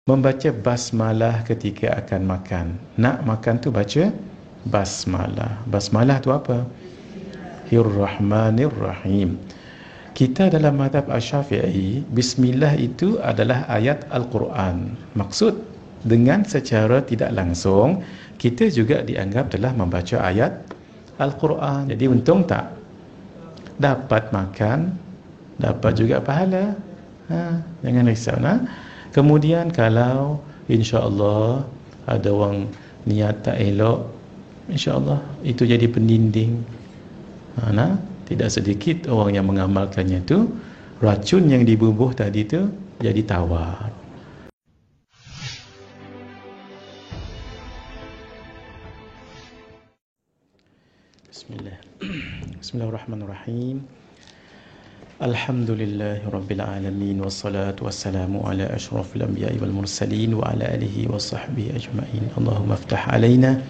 Membaca basmalah ketika akan makan. Nak makan tu baca basmalah. Basmalah tu apa? Bismillahirrahmanirrahim. Kita dalam mazhab Asy-Syafi'i, bismillah itu adalah ayat Al-Quran. Maksud dengan secara tidak langsung, kita juga dianggap telah membaca ayat Al-Quran. Jadi untung tak? Dapat makan, dapat juga pahala. Jangan risau. Kemudian kalau insya-Allah ada orang niat tak elok, insya-Allah itu jadi pendinding. Tidak sedikit orang yang mengamalkannya tu, racun yang dibubuh tadi tu jadi tawar. Bismillahirrahmanirrahim. Alhamdulillahi Rabbil Alamin. Wassalatu wassalamu ala ashrafil anbiya'i wal mursalin wa ala alihi wa sahbihi ajma'in. Allahumma aftah alaina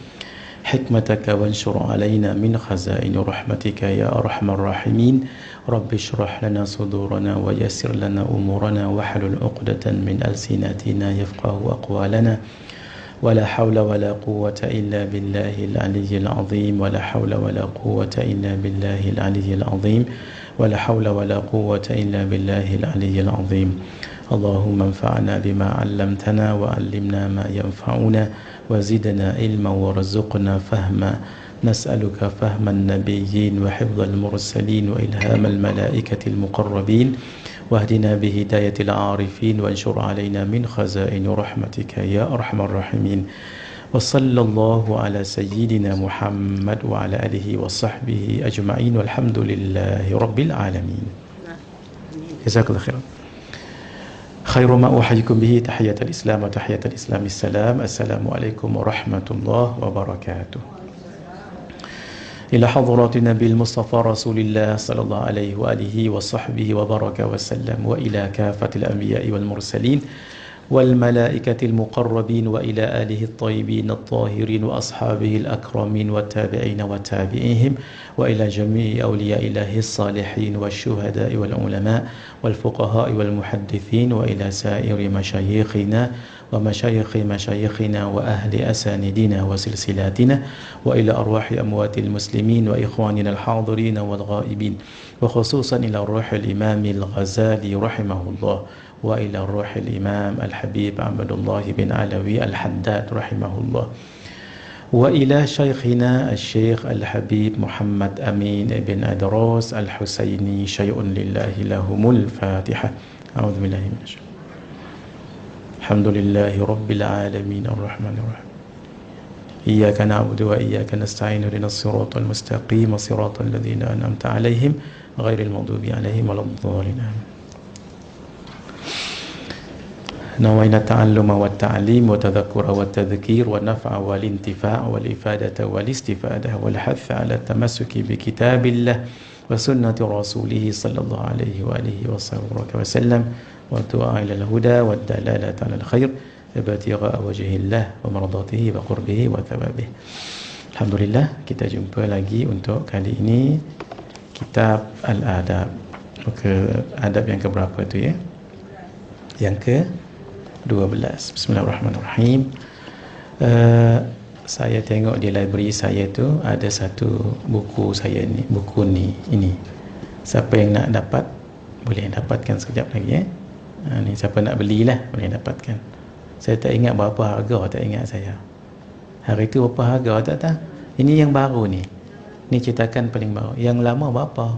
hikmataka wanshur alaina min khazaini rahmatika ya arhamar rahimin. Rabbi shrah lana sudurana wa yassir lana umurana wahlul 'uqdatan min alsinatina yafqahu aqwalana. ولا حول ولا قوة إلا بالله العلي العظيم ولا حول ولا قوة إلا بالله العلي العظيم ولا حول ولا قوة إلا بالله العلي العظيم. اللهم انفعنا بما علمتنا وعلمنا ما ينفعنا وزدنا علما وارزقنا فهما. نسألك فهم النبيين وحفظ المرسلين وإلهام الملائكة المقربين واهدنا بهداية العارفين وانشر علينا من خزائن رحمتك يا أرحم الراحمين. وصلى الله على سيدنا محمد وعلى آله وصحبه أجمعين والحمد لله رب العالمين. جزاك الله خيرا. خير ما أحييكم به تحية الإسلام وتحية الإسلام السلام. السلام عليكم ورحمة الله وبركاته. إلى حضرة النبي المصطفى رسول الله صلى الله عليه وآله وصحبه وبارك وسلم وإلى كافة الأنبياء والمرسلين والملائكة المقربين وإلى آله الطيبين الطاهرين وأصحابه الأكرمين والتابعين وتابعيهم وإلى جميع أولياء الله الصالحين والشهداء والعلماء والفقهاء والمحدثين وإلى سائر مشايخنا ومشايخ مشايخنا وأهل أساندنا وسلسلاتنا وإلى أرواح أموات المسلمين وإخواننا الحاضرين والغائبين وخصوصا إلى روح الإمام الغزالي رحمه الله وإلى روح الإمام الحبيب عبد الله بن علوي الحداد رحمه الله وإلى شيخنا الشيخ الحبيب محمد أمين بن أدروس الحسيني شيء لله لهم الفاتحة. أعوذ بالله من الشيطان. الحمد لله رب العالمين الرحمن الرحيم إياك نعبد وإياك نستعين اهدنا الصراط المستقيم صراط الذين أنعمت عليهم غير المغضوب عليهم ولا الضالين. نوينا التعلم والتعليم والتذكر والتذكير والنفع والانتفاع والإفادة والاستفادة والحث على التمسك بكتاب الله وسنة رسوله صلى الله عليه وآله وسلم والدعاء إلى الهدى والدلالة على الخير ابتغاء وجه الله ومرضاته وقربه وثوابه. Alhamdulillah, kita jumpa lagi untuk kali ini kitab Al-Adab. Muka adab yang keberapa tu ya? Yang ke-12. Bismillahirrahmanirrahim. Saya tengok di library saya tu ada satu buku saya ni, buku ni ini. Siapa yang nak dapat boleh dapatkan sekejap lagi ni siapa nak belilah boleh dapatkan. Saya tak ingat berapa harga, tak ingat saya. Hari tu berapa harga tak tahu. Ini yang baru ni. Ni cetakan paling baru. Yang lama berapa?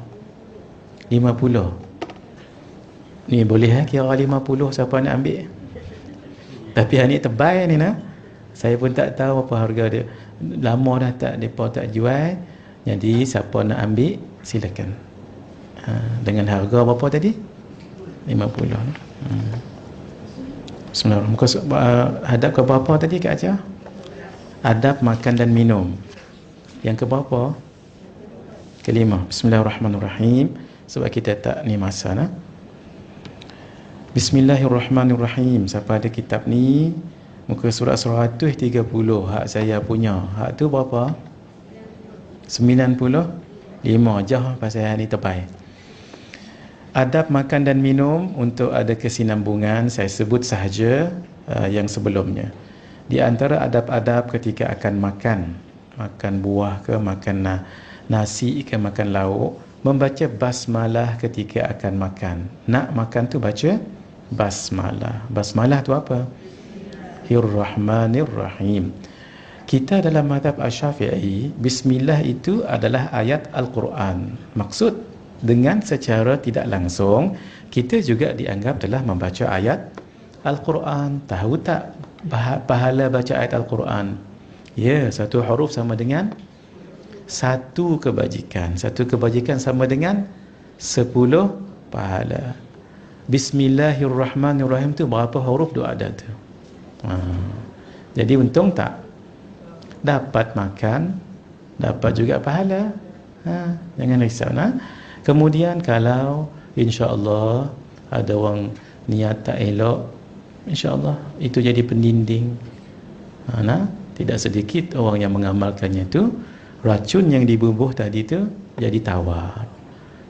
50. Ni boleh kira 50 siapa nak ambil. Tapi yang ni tebal ni saya pun tak tahu apa harga dia. Lama dah tak depa tak jual. Jadi siapa nak ambil silakan. Dengan harga berapa tadi? 50. Bismillahirrahmanirrahim. Adab ke berapa tadi Kak Acha? Adab makan dan minum. Yang ke berapa? Kelima. Bismillahirrahmanirrahim. Sebab kita tak ni masa Bismillahirrahmanirrahim. Siapa ada kitab ni, muka surat 130, hak saya punya. Hak tu berapa? 95 jah pasal ni tebal. Adab makan dan minum untuk ada kesinambungan saya sebut sahaja yang sebelumnya. Di antara adab-adab ketika akan makan buah ke, makan nasi ke, makan lauk, membaca basmalah ketika akan makan. Nak makan tu baca basmalah. Basmalah tu apa? Bismillahirrahmanirrahim. Kita dalam mazhab Asy-Syafi'i, bismillah itu adalah ayat Al-Quran. Maksud dengan secara tidak langsung, kita juga dianggap telah membaca ayat Al-Quran. Tahu tak pahala baca ayat Al-Quran? Ya, satu huruf sama dengan satu kebajikan. Satu kebajikan sama dengan 10 pahala. Bismillahirrahmanirrahim tu berapa huruf tu ada tu? Jadi untung tak? Dapat makan, dapat juga pahala. Jangan risau. Kemudian kalau insya-Allah ada orang niat tak elok, insya-Allah itu jadi pendinding. Tidak sedikit orang yang mengamalkannya tu, racun yang dibubuh tadi tu jadi tawar.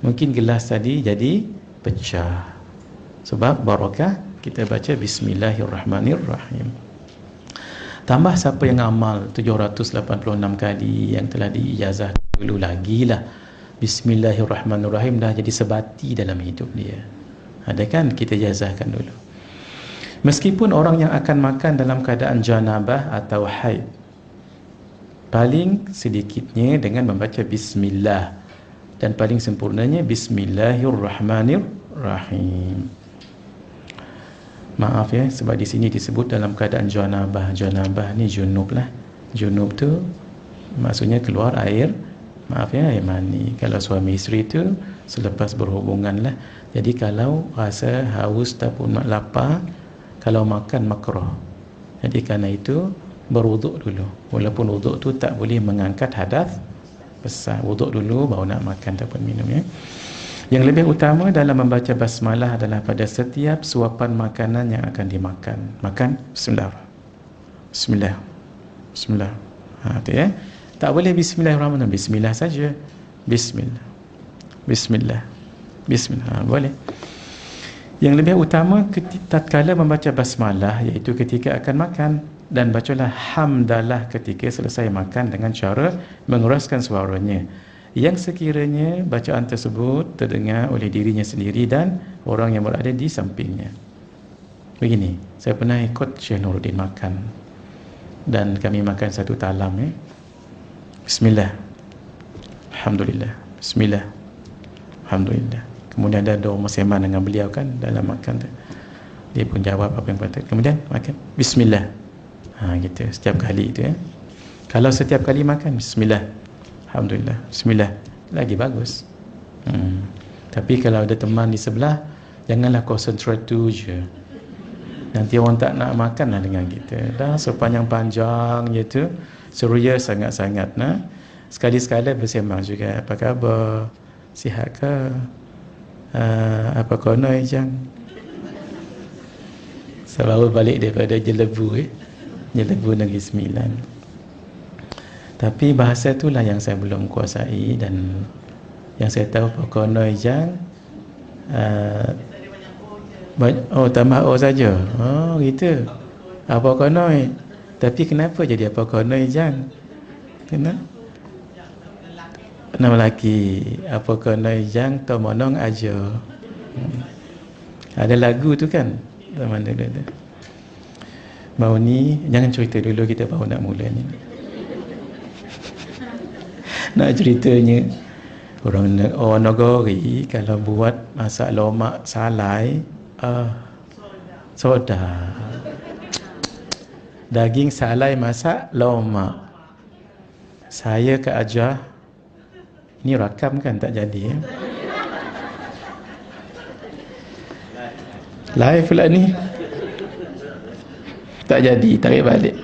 Mungkin gelas tadi jadi pecah. Sebab barakah kita baca bismillahirrahmanirrahim. Tambah siapa yang amal 786 kali yang telah diijazah dulu lagilah. Bismillahirrahmanirrahim dah jadi sebati dalam hidup dia. Ada kan kita jazahkan dulu. Meskipun orang yang akan makan dalam keadaan janabah atau haid, paling sedikitnya dengan membaca bismillah, dan paling sempurnanya bismillahirrahmanirrahim. Maaf ya, sebab di sini disebut dalam keadaan janabah. Janabah ni junub lah. Junub tu maksudnya keluar air, maaf ya, air mani. Kalau suami isteri tu selepas berhubungan lah. Jadi kalau rasa haus ataupun lapar, kalau makan makruh. Jadi kerana itu berwuduk dulu. Walaupun wuduk tu tak boleh mengangkat hadas besar. Wuduk dulu baru nak makan ataupun minum ya. Yang lebih utama dalam membaca basmalah adalah pada setiap suapan makanan yang akan dimakan. Makan bismillah. Bismillah. Bismillah. Tu ya. Tak boleh bismillahirrahmanirrahim. Bismillah saja. Bismillah. Bismillah. Bismillah. Boleh. Yang lebih utama tatkala membaca basmalah iaitu ketika akan makan, dan bacalah hamdalah ketika selesai makan dengan cara mengeraskan suaranya, yang sekiranya bacaan tersebut terdengar oleh dirinya sendiri dan orang yang berada di sampingnya. Begini, saya pernah ikut Syekh Nuruddin makan, dan kami makan satu talam ya. Bismillah, alhamdulillah, bismillah, alhamdulillah. Kemudian ada orang berseman dengan beliau kan dalam makan tu. Dia pun jawab apa yang patut. Kemudian makan bismillah. Gitu setiap kali itu ya. Kalau setiap kali makan bismillah, alhamdulillah, bismillah, lagi bagus. Tapi kalau ada teman di sebelah, janganlah concentrate tu je. Nanti orang tak nak makan lah dengan kita. Dah sepanjang-panjang je tu, ceria sangat-sangat. Sekali-sekala bersemang juga. Apa khabar? Sihat ke? Apa konoi jang? Saya balik daripada Jelebu Jelebu Negeri Sembilan. Tapi bahasa itulah yang saya belum kuasai, dan yang saya tahu Pokonoi jang tambah O saja. Oh gitu. Apa Pokonoi. Tapi kenapa jadi apa Pokonoi jang? Kenapa? Nama lelaki apa Pokonoi jang tomonong aja. Ada lagu tu kan? Zaman dulu tu. Mau ni jangan cerita dulu, kita baru nak mula ni. Nak ceritanya orang Nagori kalau buat masak lomak salai, soda. Daging salai masak lomak. Saya ke ajar, ni rakam kan tak jadi ya. Live pula ni. Tak jadi, tarik balik.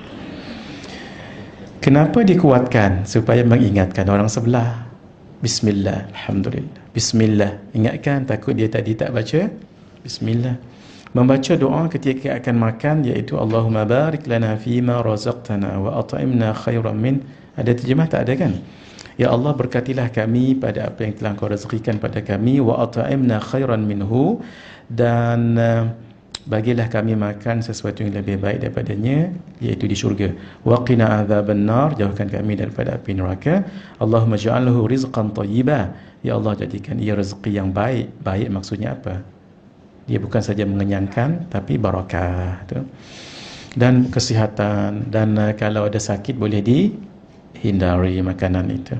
Kenapa dikuatkan? Supaya mengingatkan orang sebelah. Bismillah, alhamdulillah. Bismillah. Ingatkan, takut dia tadi tak baca Bismillah. Membaca doa ketika akan makan iaitu Allahumma barik lana fima razaqtana wa at'imna khairan min. Ada terjemah tak ada kan? Ya Allah, berkatilah kami pada apa yang telah Kau rezekikan pada kami, wa at'imna khairan minhu, dan bagilah kami makan sesuatu yang lebih baik daripadanya, iaitu di syurga. Wa qina adzaban nar, jauhkan kami daripada api neraka. Allahumma ja'alhu rizqan thayyiba, ya Allah jadikan ia rezeki yang baik. Baik maksudnya apa? Dia bukan saja mengenyangkan tapi barakah tu. Dan kesihatan, dan kalau ada sakit boleh dihindari makanan itu.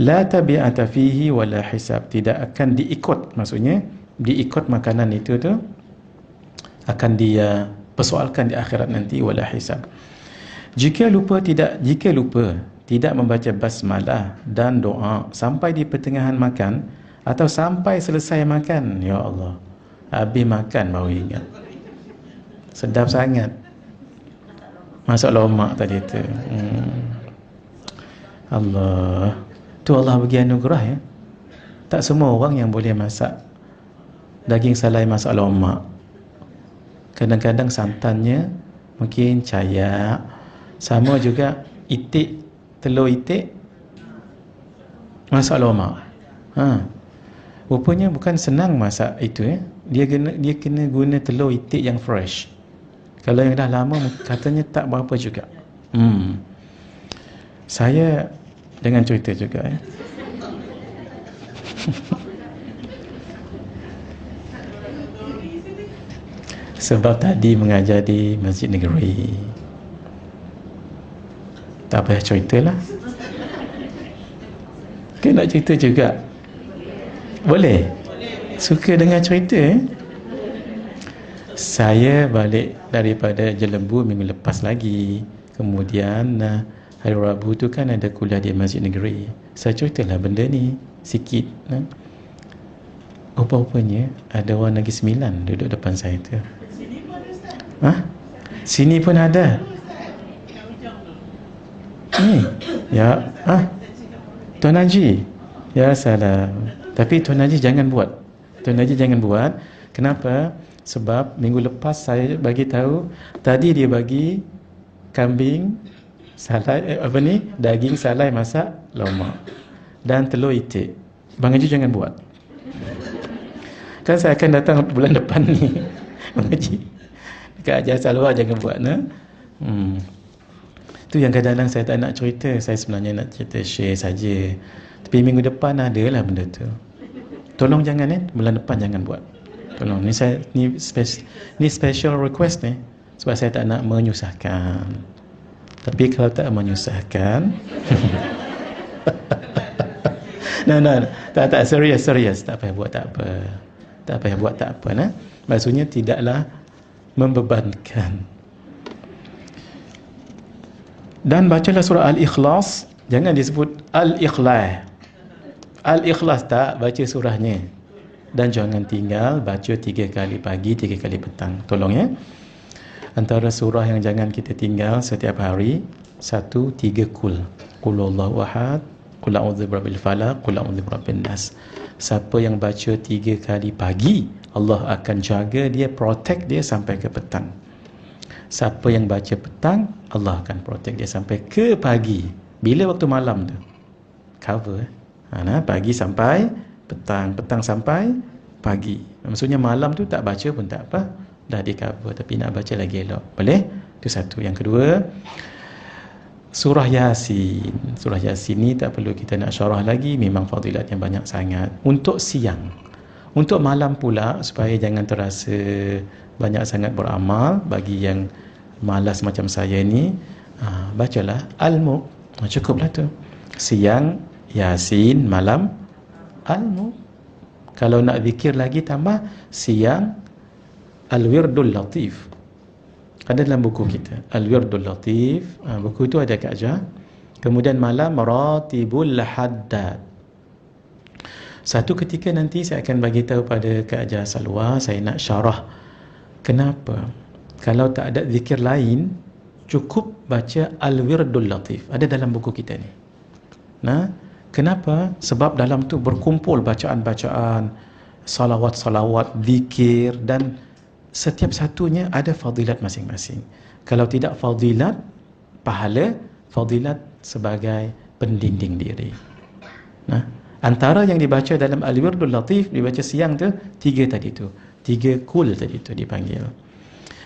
La tabi'ata fihi wala hisab, tidak akan diikut, maksudnya diikut makanan itu tu akan dia persoalkan di akhirat nanti, wala hisab. Jika lupa tidak membaca basmalah dan doa sampai di pertengahan makan atau sampai selesai makan, ya Allah, habis makan baru ingat. Sedap sangat masak lomak tadi tu. Allah, tu Allah bagi anugerah ya. Tak semua orang yang boleh masak daging salai masak lomak. Kadang-kadang santannya mungkin cayak. Sama juga itik, telur itik masak lomak. Rupanya bukan senang masak itu ya. Dia kena guna telur itik yang fresh. Kalau yang dah lama katanya tak berapa juga. Saya dengan cerita juga ya. Sebab tadi mengajar di Masjid Negeri. Tak payah ceritalah. Ke nak cerita juga? Boleh? Suka dengar cerita eh? Saya balik daripada Jelembu minggu lepas lagi. Kemudian hari Rabu tu kan ada kuliah di Masjid Negeri. Saya ceritalah benda ni sikit. Rupa-rupanya ada orang Negeri Sembilan duduk depan saya tu. Sini pun ada. Ya, Tuan Haji. Ya salam. Tapi Tuan Haji jangan buat. Tuan Haji jangan buat. Kenapa? Sebab minggu lepas saya bagi tahu, tadi dia bagi kambing salai, daging salai masak lomak dan telur itik. Bang Haji jangan buat. Kan saya akan datang bulan depan ni. Bang Haji, dekat Haji Salwa jangan buat Tu yang kadang-kadang saya tak nak cerita. Saya sebenarnya nak cerita share saja. Tapi minggu depan adalah benda tu. Tolong jangan bulan depan jangan buat. Tolong, ni special request ni. Sebab saya tak nak menyusahkan. Tapi kalau tak menyusahkan tak serius. Tak payah buat, tak payah buat, tak apa nah. Maksudnya tidaklah membebankan. Dan bacalah surah Al-Ikhlas. Jangan disebut Al-Ikhlas. Al-Ikhlas tak, baca surahnya. Dan jangan tinggal baca 3 kali pagi, 3 kali petang. Tolong ya. Antara surah yang jangan kita tinggal setiap hari, 1, 3 kul. Qul huwallahu ahad, qul a'udzu birabbil falaq, qul a'udzu birabbin nas. Siapa yang baca 3 kali pagi, Allah akan jaga dia, protect dia sampai ke petang. Siapa yang baca petang, Allah akan protect dia sampai ke pagi. Bila waktu malam tu? Cover. Pagi sampai petang, petang sampai pagi. Maksudnya malam tu tak baca pun tak apa, dah di cover, tapi nak baca lagi elok. Boleh? Itu satu. Yang kedua, surah Yasin. Surah Yasin ni tak perlu kita nak syarah lagi, memang fadilat yang banyak sangat. Untuk siang. Untuk malam pula, supaya jangan terasa banyak sangat beramal, bagi yang malas macam saya ni, bacalah Al-Mulk. Cukuplah tu. Siang Yasin, malam Al-Mulk. Kalau nak zikir lagi tambah siang Al-Wirdul Latif. Ada dalam buku kita Al-Wirdul Latif. Buku itu ada kat Jah. Kemudian malam Maratibul Haddad. Satu ketika nanti saya akan bagi tahu pada Kak Jah Salwa, saya nak syarah kenapa kalau tak ada zikir lain cukup baca Al-Wirdul Latif. Ada dalam buku kita ni. Kenapa? Sebab dalam tu berkumpul bacaan-bacaan, salawat-salawat, zikir, dan setiap satunya ada fadilat masing-masing. Kalau tidak fadilat pahala, fadilat sebagai pendinding diri. Antara yang dibaca dalam Al-Wirdul Latif, dibaca siang tu 3 tadi tu. 3 kul tadi itu dipanggil.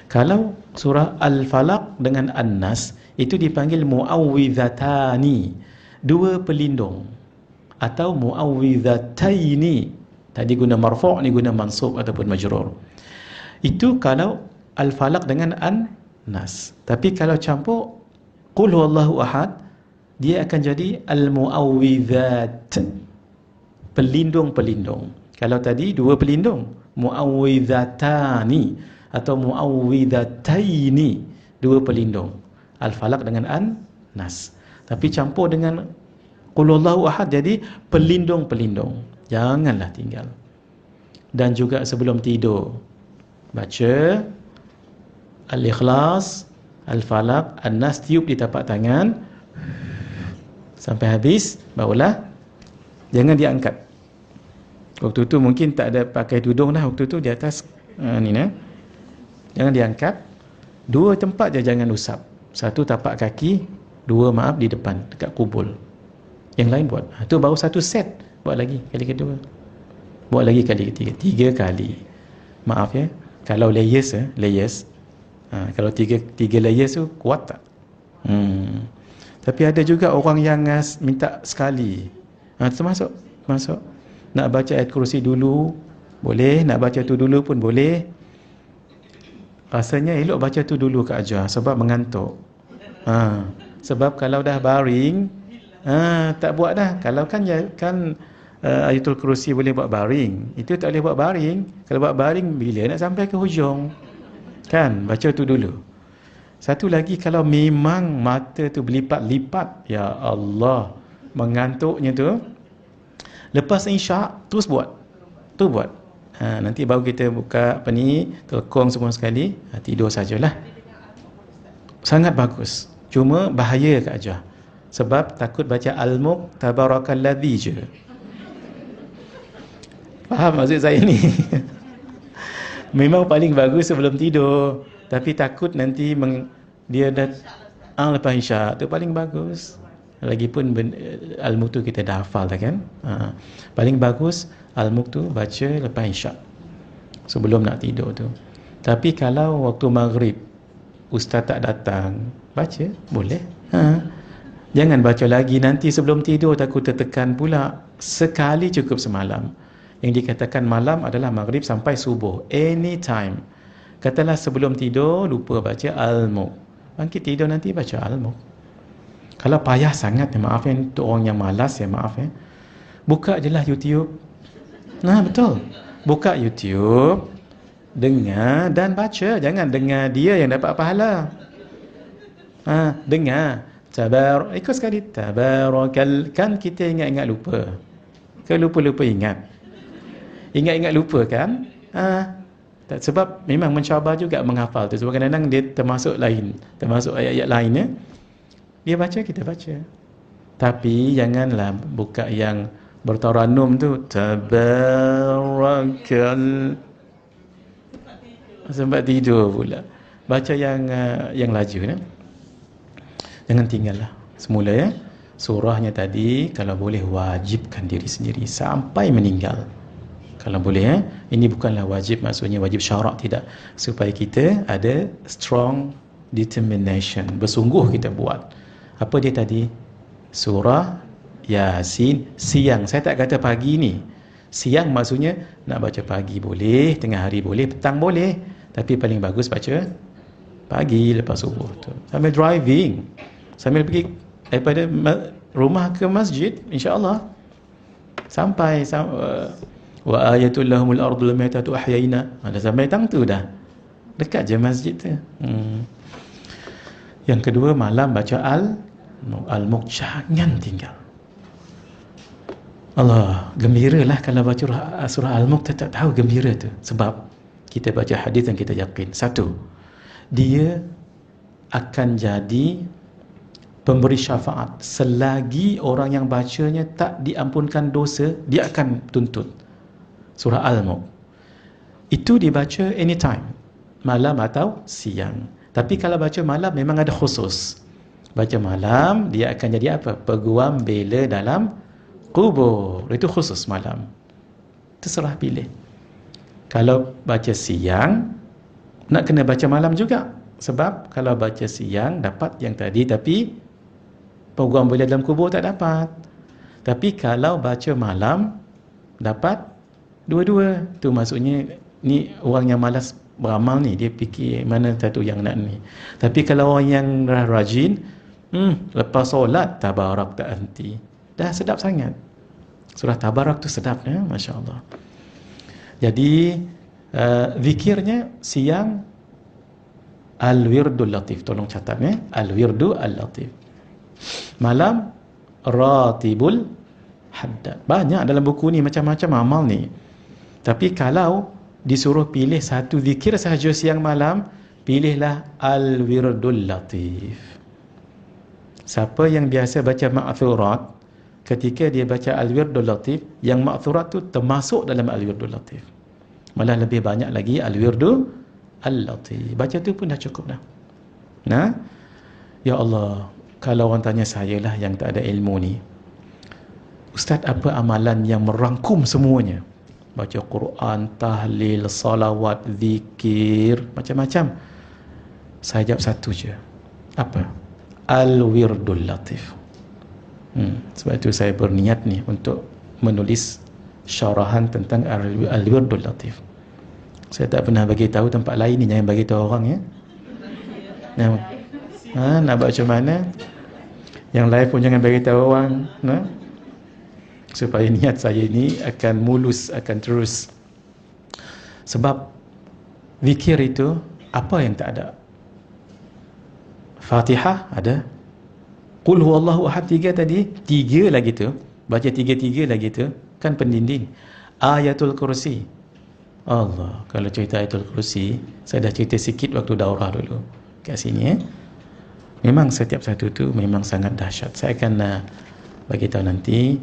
Kalau surah Al-Falaq dengan An-Nas itu dipanggil muawwidhatani, 2 pelindung, atau muawwidhataini, tadi guna marfu', ni guna mansub ataupun majrur. Itu kalau Al-Falaq dengan An-Nas. Tapi kalau campur qul huwallahu ahad, dia akan jadi al-muawwidhat, pelindung-pelindung. Kalau tadi 2 pelindung, muawwidhatani atau muawwidhataini, 2 pelindung. Al-Falaq dengan An-Nas. Tapi campur dengan qul huwallahu ahad jadi pelindung-pelindung. Janganlah tinggal. Dan juga sebelum tidur baca Al-Ikhlas, Al-Falaq, An-Nas, tiup di tapak tangan sampai habis, barulah jangan diangkat. Waktu tu mungkin tak ada pakai tudung dah, waktu tu di atas ni nah. Jangan diangkat. 2 tempat je jangan usap. 1 tapak kaki, 2 di depan dekat kubul. Yang lain buat. Itu baru 1 set. Buat lagi kali kedua. Buat lagi kali ketiga. 3 kali. Maaf ya. Kalau layers kalau 3 layers tu kuat tak? Tapi ada juga orang yang minta sekali. Termasuk nak baca ayat kursi dulu boleh, nak baca tu dulu pun boleh. Rasanya elok baca tu dulu Kak Ajah sebab mengantuk. Sebab kalau dah baring tak buat dah. Kalau kan ayatul kursi boleh buat baring, itu tak boleh buat baring. Kalau buat baring bila nak sampai ke hujung? Kan baca tu dulu. Satu lagi, kalau memang mata tu berlipat-lipat, ya Allah, mengantuknya tu, lepas isyak terus buat. Tu buat. Nanti baru kita buka telekong semua sekali, tidur sajalah. Sangat bagus. Cuma bahaya Kak Ajah. Sebab takut baca Al-Mulk Tabarakalladzi je. Faham maksud saya ni? Memang paling bagus sebelum tidur, tapi takut nanti dia dah lepas isyak tu paling bagus. Lagipun Al-Mulk tu kita dah hafal dah kan. Paling bagus Al-Mulk tu baca lepas isyak, sebelum nak tidur tu. Tapi kalau waktu maghrib ustaz tak datang, baca boleh. Jangan baca lagi nanti sebelum tidur, takut tertekan pula. Sekali cukup semalam. Yang dikatakan malam adalah maghrib sampai subuh, anytime. Katalah sebelum tidur lupa baca Al-Mulk, bangkit tidur nanti baca Al-Mulk. Kalau payah sangat, maaf ya, untuk orang yang malas ya, maaf ya, buka je lah YouTube. Betul, buka YouTube, dengar dan baca. Jangan dengar dia yang dapat pahala. Dengar ikut sekali tabarakal, kan kita ingat-ingat lupa. Lupa ingat lupa kan. Sebab memang mencabar juga menghafal tu. Sebab kadang-kadang dia termasuk ayat-ayat lainnya, dia baca, kita baca. Tapi janganlah buka yang bertaranum tu, tabarakal, sampai tidur pula. Baca yang laju ya. Jangan tinggallah semula ya. Surahnya tadi kalau boleh wajibkan diri sendiri sampai meninggal. Kalau boleh ya. Ini bukanlah wajib, maksudnya wajib syarak, tidak. Supaya kita ada strong determination, bersungguh kita buat. Apa dia tadi? Surah Yasin siang. Saya tak kata pagi ni. Siang maksudnya nak baca pagi boleh, tengah hari boleh, petang boleh. Tapi paling bagus baca pagi lepas subuh tu. Sambil driving, sambil pergi daripada rumah ke masjid, insya-Allah sampai wa ayatul lahumul ardul maytatu ahyaina. Dah sampai tang tu dah. Dekat je masjid tu. Yang kedua, malam baca Al-Mulk, jangan tinggal. Allah, gembiralah kalau baca surah Al-Mulk, tak tahu gembira tu. Sebab kita baca hadis dan kita yakin. Satu, dia akan jadi pemberi syafaat. Selagi orang yang bacanya tak diampunkan dosa, dia akan tuntut. Surah Al-Mulk itu dibaca anytime, malam atau siang. Tapi kalau baca malam memang ada khusus. Baca malam dia akan jadi apa? Peguam bela dalam kubur. Itu khusus malam. Terserah pilih. Kalau baca siang, nak kena baca malam juga. Sebab kalau baca siang dapat yang tadi, tapi peguam boleh dalam kubur tak dapat. Tapi kalau baca malam dapat dua-dua. Tu maksudnya ni orang yang malas beramal ni, dia fikir mana satu yang nak ni. Tapi kalau orang yang rajin, lepas solat tabarak tak henti. Dah sedap sangat. Surah Tabarak tu sedap ya, masya-Allah. Jadi zikirnya siang al-wirdul latif, tolong catat ya, al-wirdu al-latif. Malam ratibul haddad. Banyak dalam buku ni macam-macam amal ni. Tapi kalau disuruh pilih satu zikir sahaja siang malam, pilihlah al-wirdul latif. Siapa yang biasa baca ma'thurat, ketika dia baca al-wirdul latif, yang ma'thurat tu termasuk dalam al-wirdul latif. Malah lebih banyak lagi al-wirdu al-latif. Baca tu pun dah cukup dah. Nah, ya Allah, kalau orang tanya saya lah yang tak ada ilmu ni, Ustaz, apa amalan yang merangkum semuanya? Baca Quran, tahlil, salawat, zikir, macam-macam. Saya jawab satu je. Apa? Al-wirdul latif. Sebab itu saya berniat ni untuk menulis syarahan tentang al-wirdul latif. Saya tak pernah bagi tahu tempat lain ni, jangan bagi tahu orang ya. Nak buat macam mana? Yang lain pun jangan bagi tahu orang, supaya niat saya ni akan mulus, akan terus. Sebab zikir itu apa yang tak ada? Fatihah ada. Qul huwallahu ahad 3 tadi, 3 lagi tu. Baca 3 lagi tu kan pendinding. Ayatul Kursi. Allah, kalau cerita Ayatul Kursi, saya dah cerita sikit waktu daurah dulu kat sini Memang setiap satu tu memang sangat dahsyat. Saya akan bagi tahu nanti.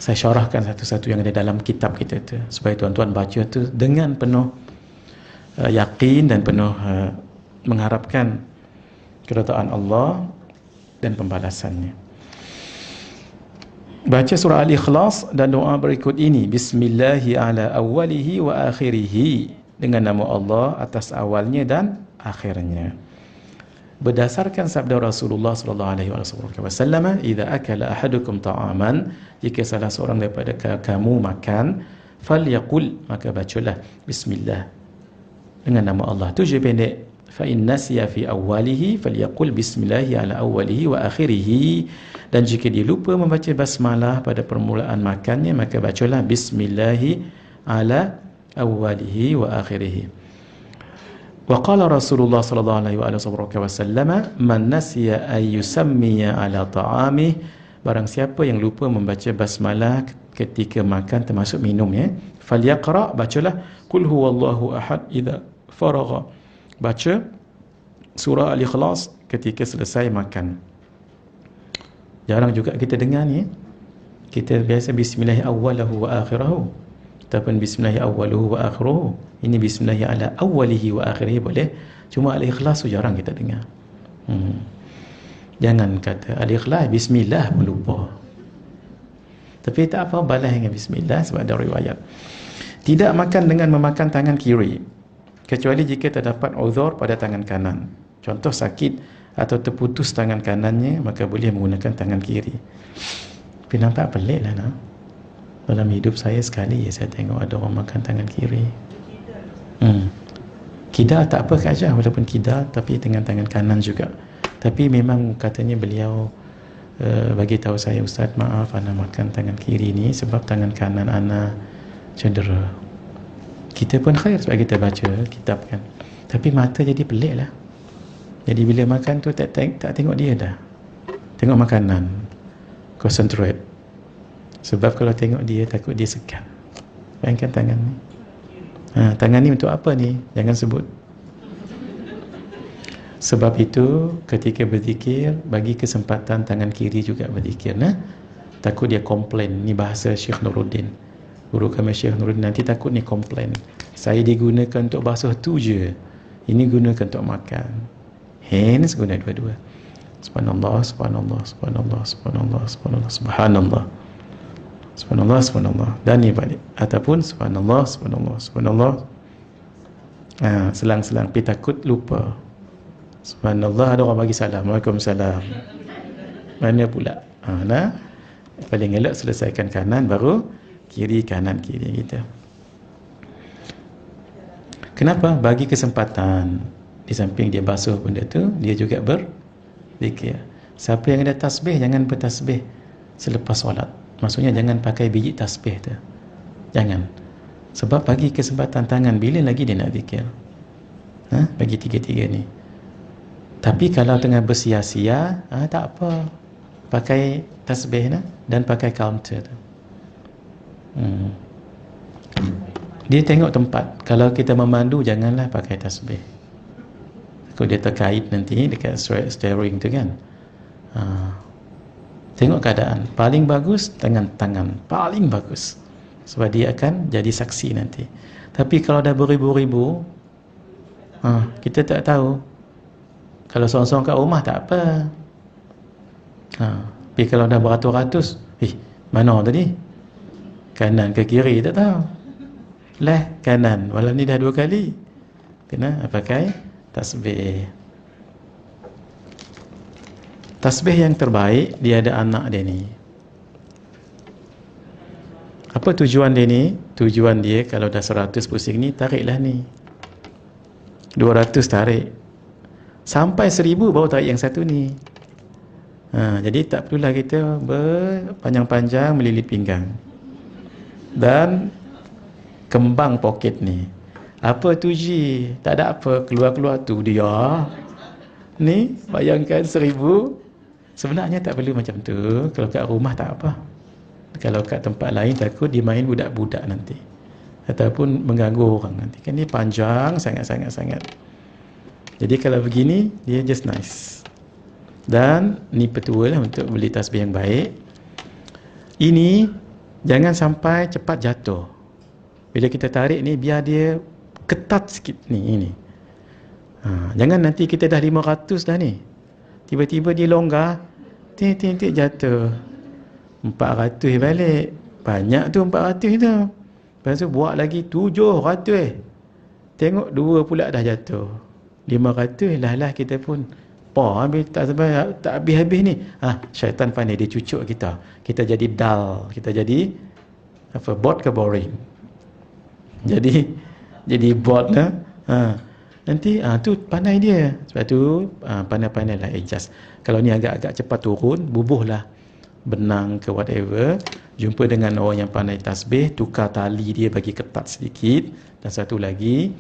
Saya syarahkan satu-satu yang ada dalam kitab kita tu, supaya tuan-tuan baca tu dengan penuh yakin dan penuh mengharapkan keridaan Allah dan pembalasannya. Baca surah Al-Ikhlas dan doa berikut ini. Bismillahi ala awwalihi wa akhirihi. Dengan nama Allah atas awalnya dan akhirnya. Berdasarkan sabda Rasulullah sallallahu alaihi wasallam, "Idza akala ahadukum ta'aman," jika salah seorang daripada kamu makan, falyaqul, maka bacalah bismillah dengan nama Allah. Tu je pendek. Fa in nasiya fi awwalihi falyaqul bismillahi ala awwalihi wa akhirih. Dan jika dia lupa membaca basmalah pada permulaan makannya, maka bacalah bismillahi ala awwalihi wa akhirih. Wa qala Rasulullah sallallahu alaihi wasallam, "Man nasiya ay yusammiya ala ta'amih," barang siapa yang lupa membaca basmalah ketika makan termasuk minum falyaqra, bacalah qul huwallahu ahad idza faragha. Baca surah Al-Ikhlas ketika selesai makan. Jarang juga kita dengar ni. Kita biasa bismillahi awwalahu wa akhirahu, ataupun bismillahi awwaluhu wa akhiruhu. Ini bismillahi ala awwalihi wa akhirihi boleh. Cuma Al-Ikhlas tu jarang kita dengar. Jangan kata Al-Ikhlas, bismillah pun lupa. Tapi tak apa, balas dengan bismillah sebab ada riwayat. Tidak makan dengan memakan tangan kiri, kecuali jika terdapat uzur pada tangan kanan. Contoh sakit atau terputus tangan kanannya, maka boleh menggunakan tangan kiri. Tapi nampak pelik lah dalam hidup saya sekali saya tengok ada orang makan tangan kiri. Kidal tak apa saja, walaupun kidal tapi dengan tangan kanan juga. Tapi memang katanya beliau bagi tahu saya, "Ustaz, maaf ana makan tangan kiri ni sebab tangan kanan ana cedera." Kita pun khair sebab kita baca kitab kan. Tapi mata jadi pelik lah. Jadi bila makan tu tak tengok dia dah. Tengok makanan. Concentrate. Sebab kalau tengok dia, takut dia segan. Bayangkan tangan ni. Tangan ni untuk apa ni? Jangan sebut. Sebab itu ketika berzikir, bagi kesempatan tangan kiri juga berzikir. Takut dia komplain. Ni bahasa Syekh Nuruddin. Guru kami Syekh Nuruddin nanti takut ni komplain. Saya digunakan untuk basuh tu je. Ini gunakan untuk makan. Hands guna dua-dua. Subhanallah, subhanallah, subhanallah, subhanallah, subhanallah, subhanallah. Subhanallah, subhanallah. Dan ni balik. Ataupun subhanallah, subhanallah, subhanallah, Selang-selang, tapi takut lupa. Subhanallah, ada orang bagi salam, Waalaikumsalam. Mana pula? Nah, paling elok selesaikan kanan, baru kiri, kanan, kiri kita. Kenapa? Bagi kesempatan. Di samping dia basuh benda tu, dia juga berzikir. Siapa yang ada tasbih, jangan bertasbih selepas solat. Maksudnya jangan pakai biji tasbih tu. Jangan. Sebab bagi kesempatan tangan, bila lagi dia nak zikir? Bagi tiga-tiga ni. Tapi kalau tengah bersia-sia, tak apa. Pakai tasbih dan pakai counter tu. Dia tengok tempat. Kalau kita memandu, janganlah pakai tasbih. Kalau dia terkait nanti dekat steering tu kan. Tengok keadaan. Paling bagus tangan paling bagus. Sebab dia akan jadi saksi nanti. Tapi kalau dah beribu-ribu, kita tak tahu. Kalau seorang-seorang kat rumah tak apa. Tapi kalau dah beratus-ratus, mana tadi? Kanan ke kiri tak tahu. Kanan. Walau ni dah 2 kali. Kena pakai tasbih. Tasbih yang terbaik, dia ada anak dia ni. Apa tujuan dia ni? Tujuan dia kalau dah 100 pusing ni, tariklah ni. 200 tarik. Sampai 1000 baru tarik yang satu ni. Jadi tak perlulah kita berpanjang-panjang melilit pinggang. Dan kembang poket ni. Apa tu Ji? Tak ada apa, keluar-keluar tu dia. Ni bayangkan 1000. Sebenarnya tak perlu macam tu. Kalau kat rumah tak apa. Kalau kat tempat lain takut dia main budak-budak nanti. Ataupun mengganggu orang nanti. Kan ni panjang sangat-sangat-sangat. Jadi kalau begini, dia just nice. Dan ni petua lah untuk beli tasbih yang baik. Ini jangan sampai cepat jatuh. Bila kita tarik ni, biar dia ketat sikit ni. Ini. Jangan nanti kita dah 500 dah ni. Tiba-tiba dia longgar, tik jatuh. 400 balik. Banyak tu 400 tu. Lepas tu buat lagi 700. Tengok 2 pula dah jatuh. 500 lah kita pun habis tak habis-habis ni. Syaitan pandai dia cucuk kita. Kita jadi dull, kita jadi bored ke boring. Jadi bored lah. Nanti tu pandai dia. Sebab tu pandai-pandailah adjust. Kalau ni agak-agak cepat turun, bubuhlah benang ke whatever. Jumpa dengan orang yang pandai tasbih, tukar tali dia bagi ketat sedikit. Dan satu lagi,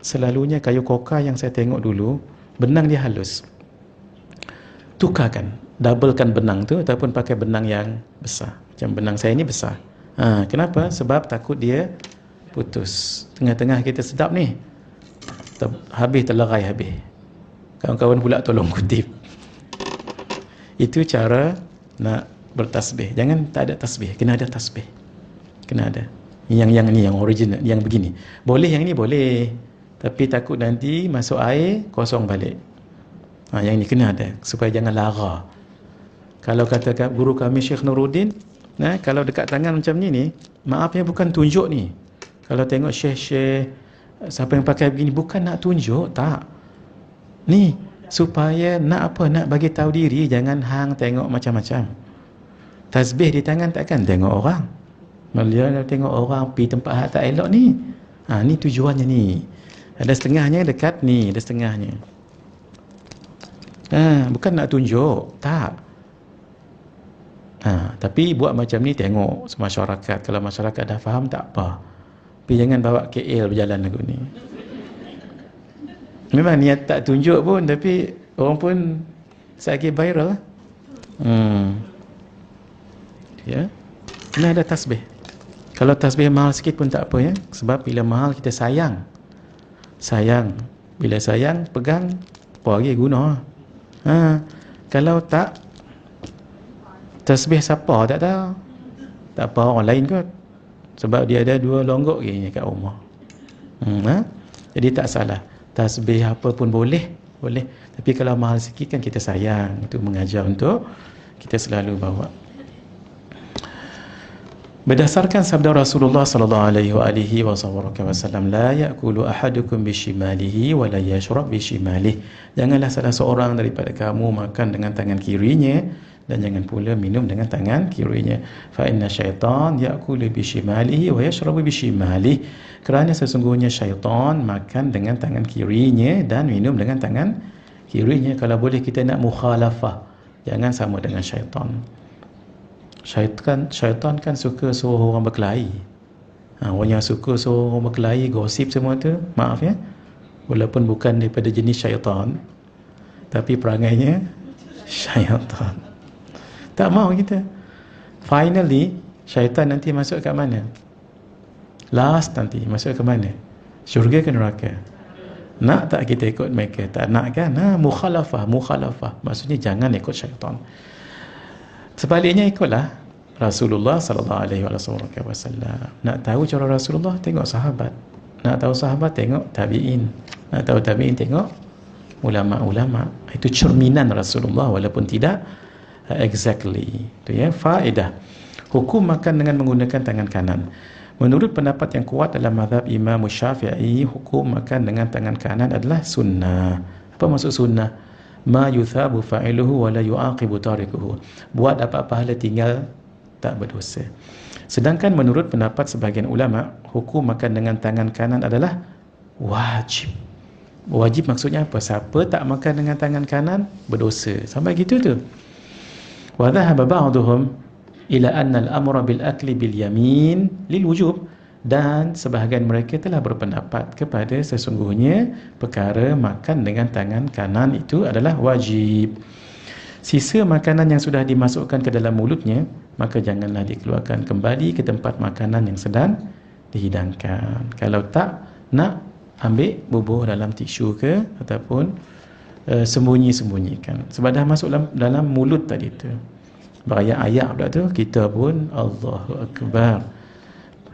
selalunya kayu koka yang saya tengok dulu, benang dia halus. Tukarkan, doublekan benang tu ataupun pakai benang yang besar. Macam benang saya ni besar. Kenapa? Sebab takut dia putus. Tengah-tengah kita sedap ni, habis terlerai habis. Kawan-kawan pula tolong kutip. Itu cara nak bertasbih. Jangan tak ada tasbih, kena ada tasbih. Kena ada. Yang ni yang original, yang begini. Boleh yang ni boleh. Tapi takut nanti masuk air kosong balik. Yang ni kena ada supaya jangan lara. Kalau kata guru kami Syekh Nuruddin, kalau dekat tangan macam ni, maaf ya, bukan tunjuk ni. Kalau tengok Syekh siapa yang pakai begini, bukan nak tunjuk, tak. Ni supaya nak apa? Nak bagi tahu diri, jangan hang tengok macam-macam. Tasbih di tangan takkan tengok orang. Malah tengok orang pergi tempat hak tak elok ni. Ni tujuannya ni. Ada setengahnya dekat ni, ada setengahnya. Bukan nak tunjuk, tak. Tapi buat macam ni tengok masyarakat. Kalau masyarakat dah faham tak apa. Tapi jangan bawa KL berjalan lagu ni. Memang niat tak tunjuk pun, tapi orang pun sakit viral. Ya. Kena ada tasbih. Kalau tasbih mahal sikit pun tak apa ya. Sebab bila mahal kita sayang. Bila sayang, pegang, apa lagi guna. Kalau tak, tasbih siapa tak tahu. Tak apa orang lain kot. Sebab dia ada 2 longgok gini kat rumah. Jadi tak salah. Tasbih apa pun boleh. Tapi kalau mahal sikit kan kita sayang. Itu mengajar untuk kita selalu bawa. Berdasarkan sabda Rasulullah sallallahu alaihi wasallam, la ya'kulu ahadukum bishimalihi wa la yashrab bishimalihi. Janganlah salah seorang daripada kamu makan dengan tangan kirinya dan jangan pula minum dengan tangan kirinya. Fa inna syaitan ya'kulu bishimalihi wa yashrabu bishimalihi. Kerana sesungguhnya syaitan makan dengan tangan kirinya dan minum dengan tangan kirinya. Kalau boleh kita nak mukhalafah, jangan sama dengan syaitan. Syaitan kan suka suruh orang berkelahi. Orang yang suka suruh orang berkelahi, gosip semua tu, maaf ya, walaupun bukan daripada jenis syaitan, tapi perangainya syaitan. Tak mau kita. Finally, syaitan nanti masuk kat mana? Last nanti masuk ke mana? Syurga ke neraka? Nak tak kita ikut mereka? Tak nak kan? Mukhalafah. Maksudnya jangan ikut syaitan. Sebaliknya ikutlah Rasulullah sallallahu alaihi wasallam. Nak tahu cara Rasulullah, tengok sahabat. Nak tahu sahabat, tengok tabi'in. Nak tahu tabi'in, tengok ulama-ulama. Itu cerminan Rasulullah walaupun tidak exactly. Itu ya, faedah. Hukum makan dengan menggunakan tangan kanan. Menurut pendapat yang kuat dalam mazhab Imam Syafi'i, hukum makan dengan tangan kanan adalah sunnah. Apa maksud sunnah? Ma yuthabu fa'iluhu wa la yu'aqibu tarikuhu. Buat apa pahala, tinggal tak berdosa. Sedangkan menurut pendapat sebahagian ulama, hukum makan dengan tangan kanan adalah wajib. Wajib maksudnya apa? Siapa tak makan dengan tangan kanan berdosa. Sampai gitu tu. Wa dhahaba ba'duhum ila anna al-amra bil akli bil yamin lil wujub. Dan sebahagian mereka telah berpendapat kepada sesungguhnya perkara makan dengan tangan kanan itu adalah wajib. Sisa makanan yang sudah dimasukkan ke dalam mulutnya, maka janganlah dikeluarkan kembali ke tempat makanan yang sedang dihidangkan. Kalau tak nak, ambil bubuh dalam tisu ke ataupun sembunyi-sembunyikan. Sebab dah masuk dalam mulut tadi tu. Berayak-ayak pula tu, kita pun Allahu Akbar.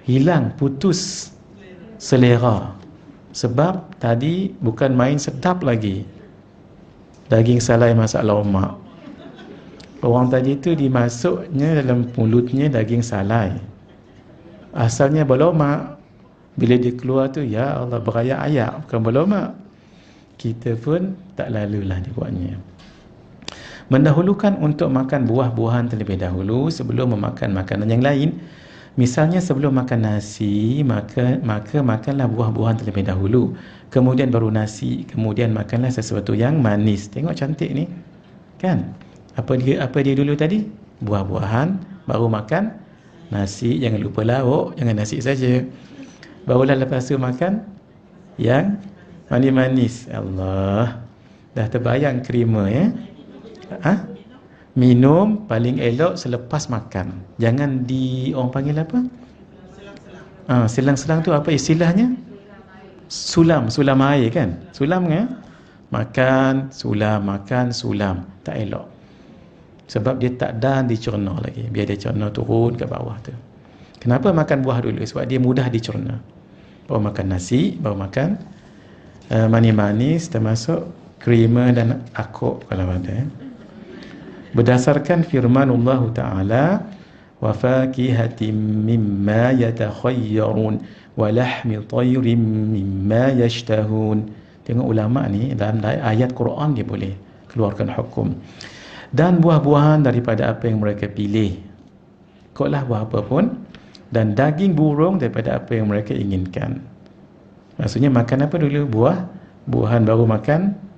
Hilang, putus selera. Sebab tadi bukan main sedap lagi. Daging salai masak lemak. Orang tadi tu dimasuknya dalam mulutnya daging salai. Asalnya berlemak. Bila dia keluar tu, ya Allah, berayak-ayak, bukan berlemak. Kita pun tak lalulah dibuatnya. Mendahulukan untuk makan buah-buahan terlebih dahulu sebelum memakan makanan yang lain. Misalnya sebelum makan nasi, maka makanlah buah-buahan terlebih dahulu. Kemudian baru nasi, kemudian makanlah sesuatu yang manis. Tengok cantik ni. Kan? Apa dia dulu tadi? Buah-buahan, baru makan nasi. Jangan lupa lauk, jangan nasi saja. Barulah lepas tu makan yang manis-manis. Allah. Dah terbayang krema ya? Minum paling elok selepas makan. Jangan orang panggil apa? Selang-selang tu apa istilahnya? Sulam air kan? Sulam kan? Makan, sulam. Tak elok. Sebab dia tak dan dicerna lagi. Biar dia cerna turun ke bawah tu. Kenapa makan buah dulu? Sebab dia mudah dicerna. Baru makan nasi, baru makan manis-manis termasuk krema dan akuk kalau ada. Berdasarkan firman Allah Ta'ala, wa fakihatin mimma yatakhayyarun wa lahmi tayrin mimma yashtahun. Tengok ulama ni dalam ayat Quran dia boleh keluarkan hukum. Dan buah-buahan daripada apa yang mereka pilih. Koklah buah apa pun. Dan daging burung daripada apa yang mereka inginkan. Maksudnya makan apa dulu? Buahan baru makan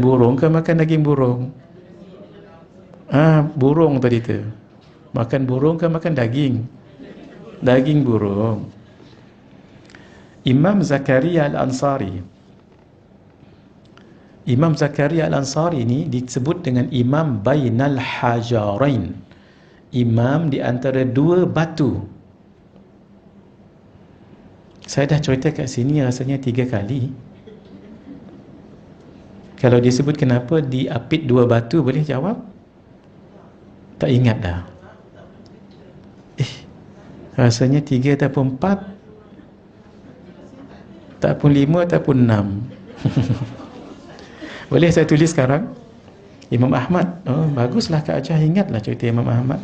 burung ke makan daging burung? Burung tadi tu. Makan burung ke makan daging? Daging burung. Imam Zakaria Al-Ansari ni disebut dengan Imam Bainal Hajarain. Imam di antara dua batu. Saya dah cerita kat sini rasanya 3 kali. Kalau disebut kenapa diapit 2 batu, boleh jawab? Tak ingat dah. Rasanya 3 ataupun 4, ataupun 5 ataupun 6. Boleh saya tulis sekarang? Imam Ahmad. Baguslah Kak Ajah, ingatlah cerita Imam Ahmad.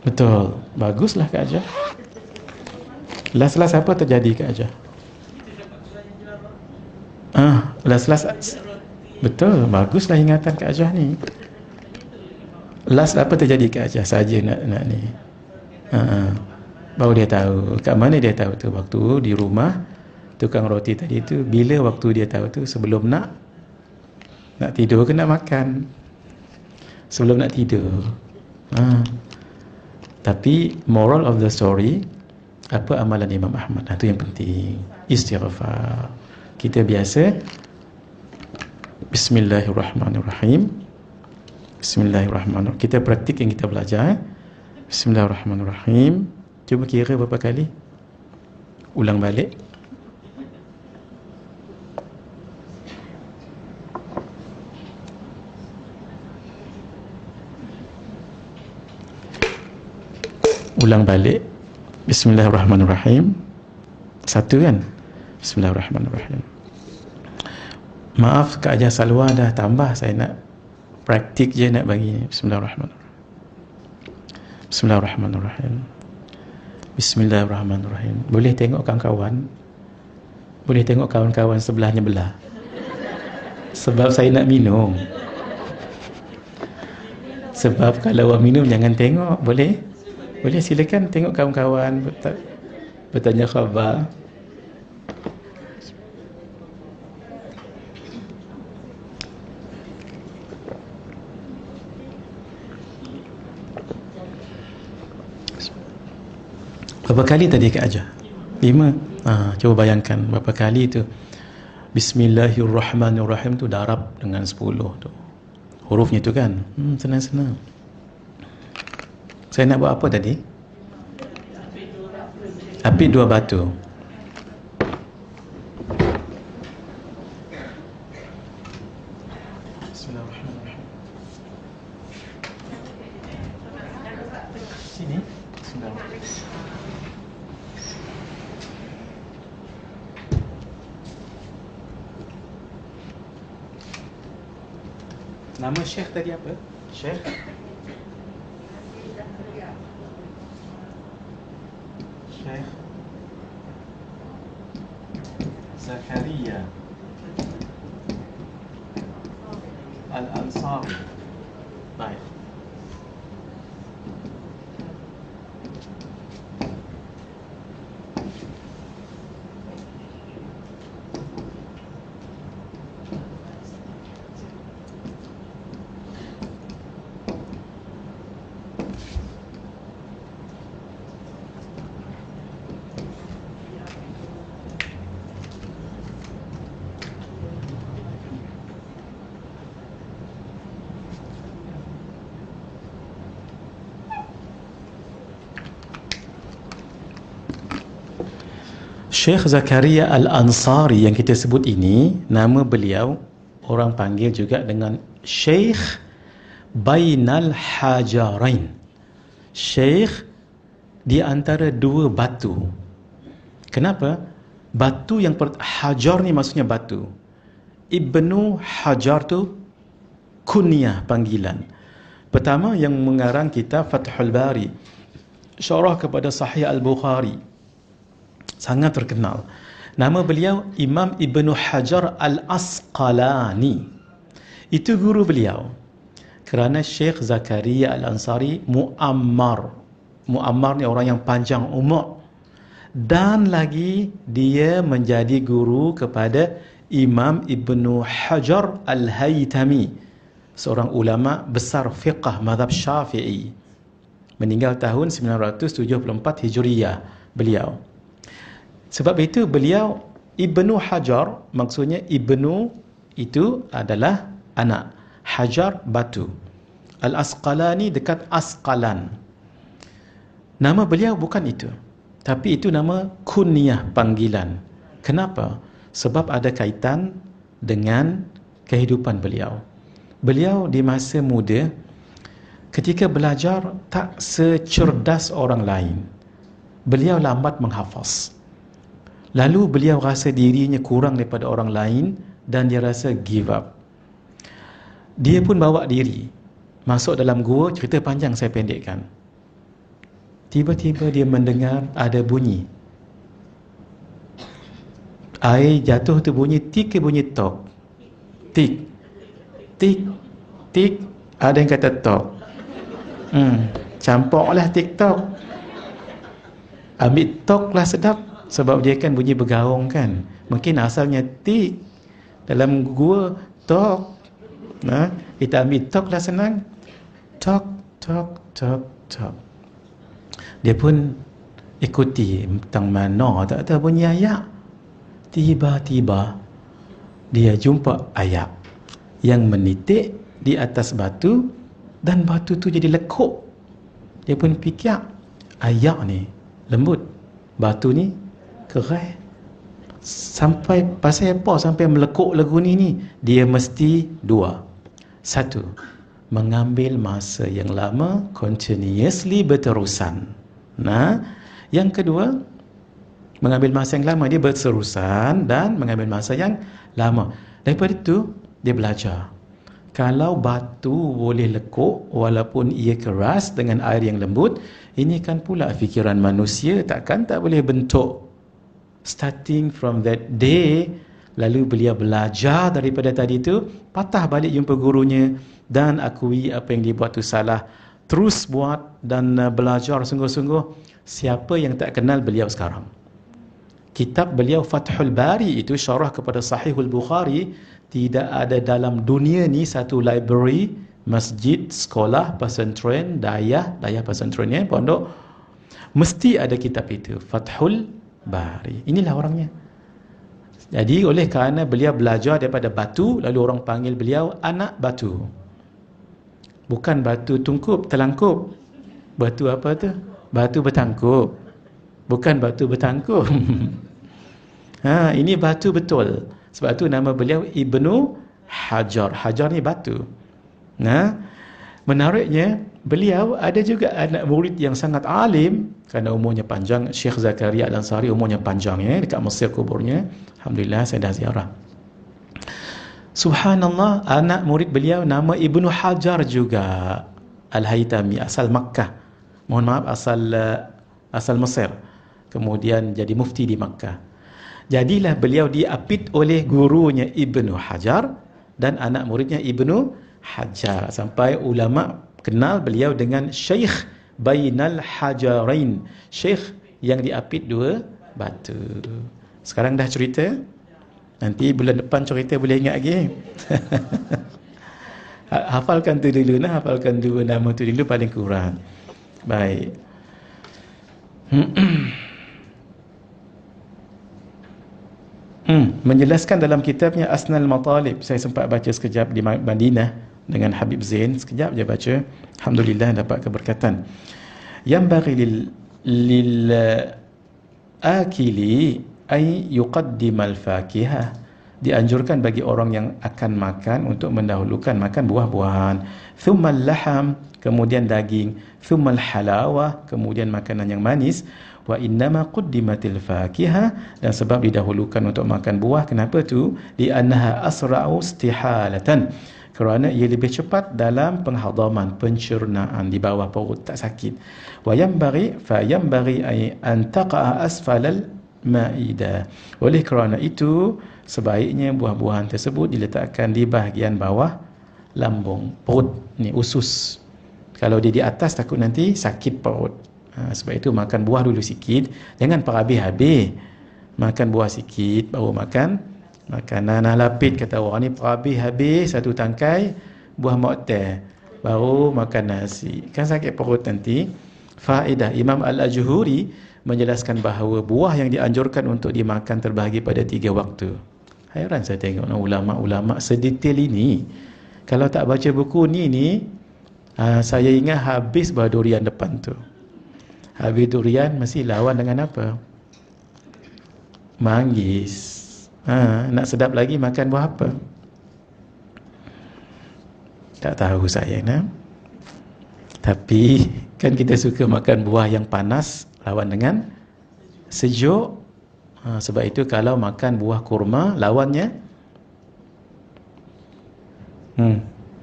Betul. Baguslah Kak Ajah. Last-last apa terjadi Kak Ajah? Last-last. Betul. Baguslah ingatan Kak Ajah ni. Last apa terjadi Kak Ajah? Saja nak ni. Baru dia tahu. Kat mana dia tahu tu? Waktu di rumah tukang roti tadi tu, bila waktu dia tahu tu? Sebelum nak tidur ke nak makan? Sebelum nak tidur. Tapi moral of the story, apa amalan Imam Ahmad? Itu yang penting. Istighfar. Kita biasa Bismillahirrahmanirrahim. Bismillahirrahmanirrahim. Kita praktik yang kita belajar. Bismillahirrahmanirrahim. Cuba kira berapa kali. Ulang balik. Ulang balik. Bismillahirrahmanirrahim. Satu kan? Bismillahirrahmanirrahim. Maaf Kak Ajah Salwa dah tambah. Saya nak praktik je nak bagi ni. Bismillahirrahmanirrahim. Bismillahirrahmanirrahim. Bismillahirrahmanirrahim. Boleh tengok kawan-kawan? Boleh tengok kawan-kawan sebelahnya belah? Sebab saya nak minum. Sebab kalau awak minum jangan tengok. Boleh? Boleh, silakan tengok kawan-kawan, bertanya khabar. Berapa kali tadi Kak Ajah? 5. Coba bayangkan berapa kali tu. Bismillahirrahmanirrahim tu darab dengan 10 tu. Hurufnya tu kan. Senang-senang. Saya nak buat apa tadi? Apit 2 batu. Bismillahirrahmanirrahim. Sini. Bismillahirrahmanirrahim. Nama Syekh tadi apa? Syekh Zakaria Al-Ansari. Baik. Syekh Zakaria Al-Ansari yang kita sebut ini, nama beliau orang panggil juga dengan Syekh Bainal Hajarain. Syekh di antara 2 batu. Kenapa? Batu yang Hajar ni maksudnya batu. Ibnu Hajar tu kunyah, panggilan. Pertama yang mengarang kitab Fathul Bari, syarah kepada Sahih Al-Bukhari, sangat terkenal. Nama beliau Imam Ibnu Hajar Al-Asqalani. Itu guru beliau. Kerana Syekh Zakaria Al-Ansari mu'ammar. Mu'ammar ni orang yang panjang umur. Dan lagi dia menjadi guru kepada Imam Ibnu Hajar Al-Haytami, seorang ulama besar fiqh mazhab Syafi'i. Meninggal tahun 974 Hijriyah beliau. Sebab itu beliau Ibnu Hajar, maksudnya Ibnu itu adalah anak, Hajar batu. Al-Asqalani dekat Asqalan. Nama beliau bukan itu, tapi itu nama kunyah, panggilan. Kenapa? Sebab ada kaitan dengan kehidupan beliau. Beliau di masa muda ketika belajar tak secerdas orang lain. Beliau lambat menghafaz. Lalu beliau rasa dirinya kurang daripada orang lain dan dia rasa give up. Dia pun bawa diri masuk dalam gua, cerita panjang saya pendekkan. Tiba-tiba dia mendengar ada bunyi. Air jatuh tu bunyi tik ke bunyi tok? Tik. Tik. Tik. Ada yang kata tok. Campurlah TikTok. Ambil tok lah sedap. Sebab dia kan bunyi bergaung kan. Mungkin asalnya tik. Dalam gua tok. Kita ambil tok lah senang. Tok, tok, tok, tok. Dia pun ikuti tentang mana tak tahu bunyi ayak. Tiba-tiba dia jumpa ayak yang menitik di atas batu dan batu tu jadi lekuk. Dia pun fikir ayak ni lembut, batu ni keras. Sampai pasal apa sampai melekuk lagu ni? Dia mesti dua. Satu, mengambil masa yang lama, continuously berterusan. Yang kedua, mengambil masa yang lama, dia berterusan dan mengambil masa yang lama. Daripada itu dia belajar kalau batu boleh lekuk walaupun ia keras dengan air yang lembut, ini kan pula fikiran manusia takkan tak boleh bentuk. Starting from that day, lalu beliau belajar daripada tadi tu, patah balik jumpa gurunya dan akui apa yang dia buat tu salah, terus buat dan belajar sungguh-sungguh. Siapa yang tak kenal beliau sekarang? Kitab beliau Fathul Bari itu syarah kepada Sahihul Bukhari. Tidak ada dalam dunia ni satu library, masjid, sekolah, pesantren, dayah pesantrennya, pondok, mesti ada kitab itu, Fathul Bari. Inilah orangnya. Jadi oleh kerana beliau belajar daripada batu, lalu orang panggil beliau anak batu. Bukan batu tungkup, telangkup. Batu apa tu? Batu bertangkup. Bukan batu bertangkup. Ini batu betul. Sebab tu nama beliau Ibnu Hajar. Hajar ni batu. Menariknya, beliau ada juga anak murid yang sangat alim kerana umurnya panjang. Syekh Zakaria Al-Ansari umurnya panjang dekat Mesir kuburnya. Alhamdulillah saya dah ziarah. Subhanallah, anak murid beliau nama Ibnu Hajar juga. Al-Haytami, asal Makkah. Mohon maaf, asal Mesir. Kemudian jadi mufti di Makkah. Jadilah beliau diapit oleh gurunya Ibnu Hajar dan anak muridnya Ibnu Hajar. Sampai ulama kenal beliau dengan Syekh Bainal Hajarain. Syekh yang diapit dua batu. Sekarang dah cerita. Nanti bulan depan cerita boleh ingat lagi. Hafalkan tu dulu, hafalkan dua nama tu dulu paling kurang. Baik. Menjelaskan dalam kitabnya Asnal Matalib, saya sempat baca sekejap di Madinah dengan Habib Zain, sekejap je baca. Alhamdulillah dapat keberkatan. Yang bagi lil akili ay yuqaddimal fakihah, dianjurkan bagi orang yang akan makan untuk mendahulukan makan buah-buahan. Thummal laham, kemudian daging. Thummal halawah, kemudian makanan yang manis. Wa innama quddimatil fakihah, dan sebab didahulukan untuk makan buah. Kenapa tu? Li annaha asra'u istihalatan, kerana ia lebih cepat dalam penghadaman, pencernaan di bawah perut, tak sakit. Wa yanbaghi an taqa'a asfalal ma'idah, oleh kerana itu sebaiknya buah-buahan tersebut diletakkan di bahagian bawah lambung perut ni, usus. Kalau dia di atas takut nanti sakit perut. Sebab itu makan buah dulu sikit, jangan habis-habis. Makan buah sikit baru makan makanan lapit. Kata orang ni habis satu tangkai buah mu'tah baru makan nasi, kan sakit perut nanti. Faedah, Imam Al-Ajhuri menjelaskan bahawa buah yang dianjurkan untuk dimakan terbahagi pada 3 waktu. Hairan saya tengok ulama-ulama sedetail ini. Kalau tak baca buku ni saya ingat habis buah durian depan tu. Habis durian mesti lawan dengan apa? Manggis. Nak sedap lagi makan buah apa? Tak tahu saya Tapi kan kita suka makan buah yang panas lawan dengan sejuk. Sebab itu kalau makan buah kurma lawannya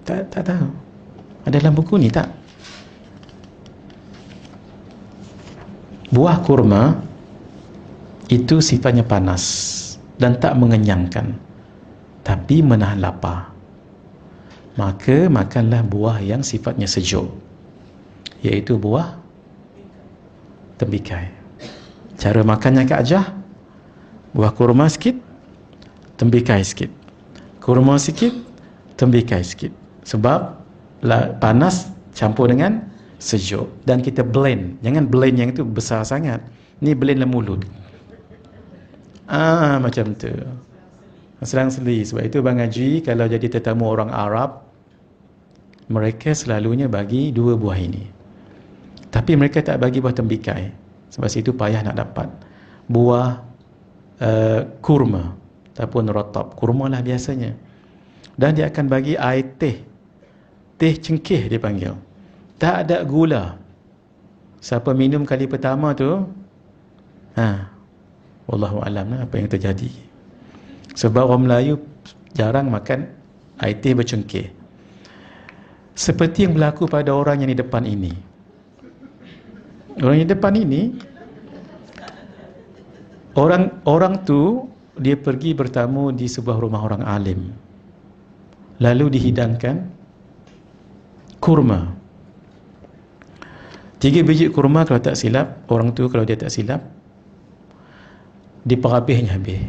tak tahu. Ada dalam buku ni tak? Buah kurma itu sifatnya panas dan tak mengenyangkan, tapi menahan lapar. Maka makanlah buah yang sifatnya sejuk, iaitu buah tembikai. Cara makannya Kak Ajah, buah kurma sikit, tembikai sikit, kurma sikit, tembikai sikit. Sebab panas campur dengan sejuk, dan kita blend. Jangan blend yang itu besar sangat, ni blend dalam mulut. Macam tu, selang-seli. Sebab itu Bang Haji kalau jadi tetamu orang Arab, mereka selalunya bagi dua buah ini, tapi mereka tak bagi buah tembikai, sebab situ payah nak dapat. Buah kurma ataupun rotab, kurma lah biasanya, dan dia akan bagi air teh, teh cengkeh dia panggil, tak ada gula. Siapa minum kali pertama tu, wallahu alam lah apa yang terjadi. Sebab orang Melayu jarang makan air teh bercengkeh. Seperti yang berlaku pada orang yang di depan ini. Orang yang di depan ini, orang tu dia pergi bertamu di sebuah rumah orang alim, lalu dihidangkan kurma. 3 biji kurma kalau tak silap, orang tu kalau dia tak silap, diperhabisnya habis.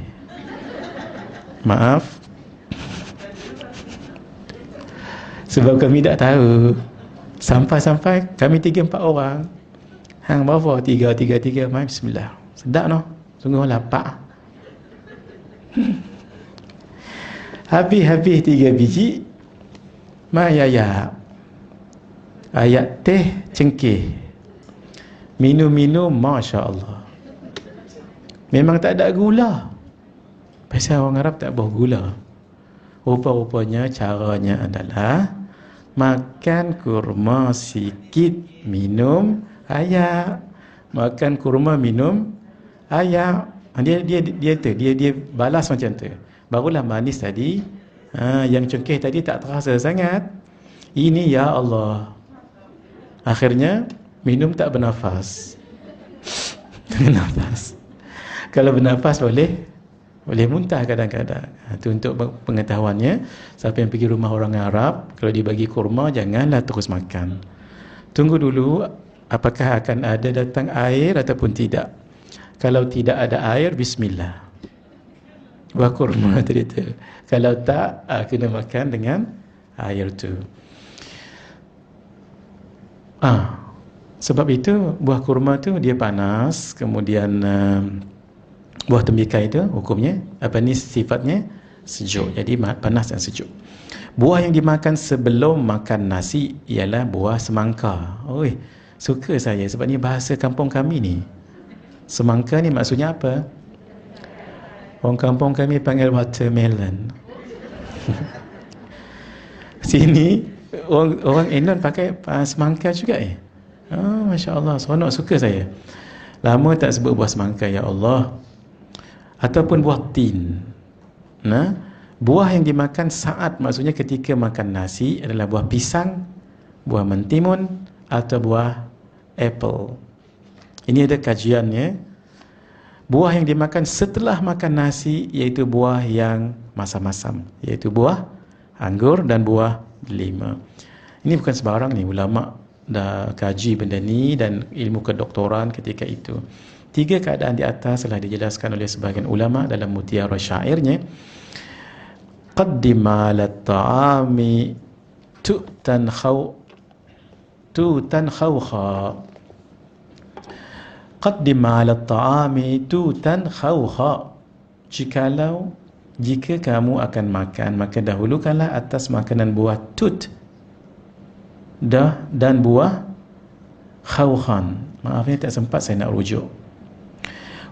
Maaf, sebab kami tak tahu. Sampai-sampai kami 3-4 orang, hang berapa? 3, mai bismillah. Sedap noh, sungguh lapar. Habis 3 biji, mai ayat teh cengkeh, minum, Masya Allah. Memang tak ada gula. Pasal orang Arab tak bawa gula. Rupa-rupanya caranya adalah makan kurma sikit, minum air. Makan kurma, minum air. Dia balas macam tu. Barulah manis tadi. Yang cengkeh tadi tak terasa sangat. Ini ya Allah. Akhirnya minum tak bernafas. Bernafas. Kalau bernafas boleh muntah kadang-kadang. Itu untuk pengetahuannya. Siapa yang pergi rumah orang Arab, kalau dibagi kurma, janganlah terus makan. Tunggu dulu apakah akan ada datang air ataupun tidak. Kalau tidak ada air, bismillah, buah kurma tadi tu. Kalau tak, kena makan dengan air tu. Sebab itu buah kurma tu dia panas. Kemudian buah tembikai itu hukumnya sifatnya sejuk. Jadi panas dan sejuk. Buah yang dimakan sebelum makan nasi ialah buah semangka. Oi, suka saya sebab ni bahasa kampung kami ni. Semangka ni maksudnya apa? Orang kampung kami panggil watermelon. Sini orang Enon pakai semangka juga Masya Allah, seronok, suka saya. Lama tak sebut buah semangka, ya Allah. Ataupun buah tin. Buah yang dimakan saat, maksudnya ketika makan nasi, adalah buah pisang, buah mentimun, atau buah apple. Ini ada kajiannya. Buah yang dimakan setelah makan nasi, iaitu buah yang masam-masam, iaitu buah anggur dan buah delima. Ini bukan sembarang ni, ulama dah kaji benda ni dan ilmu kedoktoran ketika itu. 3 keadaan di atas telah dijelaskan oleh sebahagian ulama dalam mutiara syairnya. Qaddim 'ala at-ta'ami tu'tan khawkha. Qaddim 'ala at-ta'ami tu'tan khawkha. Jika kamu akan makan, maka dahulukanlah atas makanan buah tut dan buah khawkhan. Maaf tak sempat saya nak rujuk.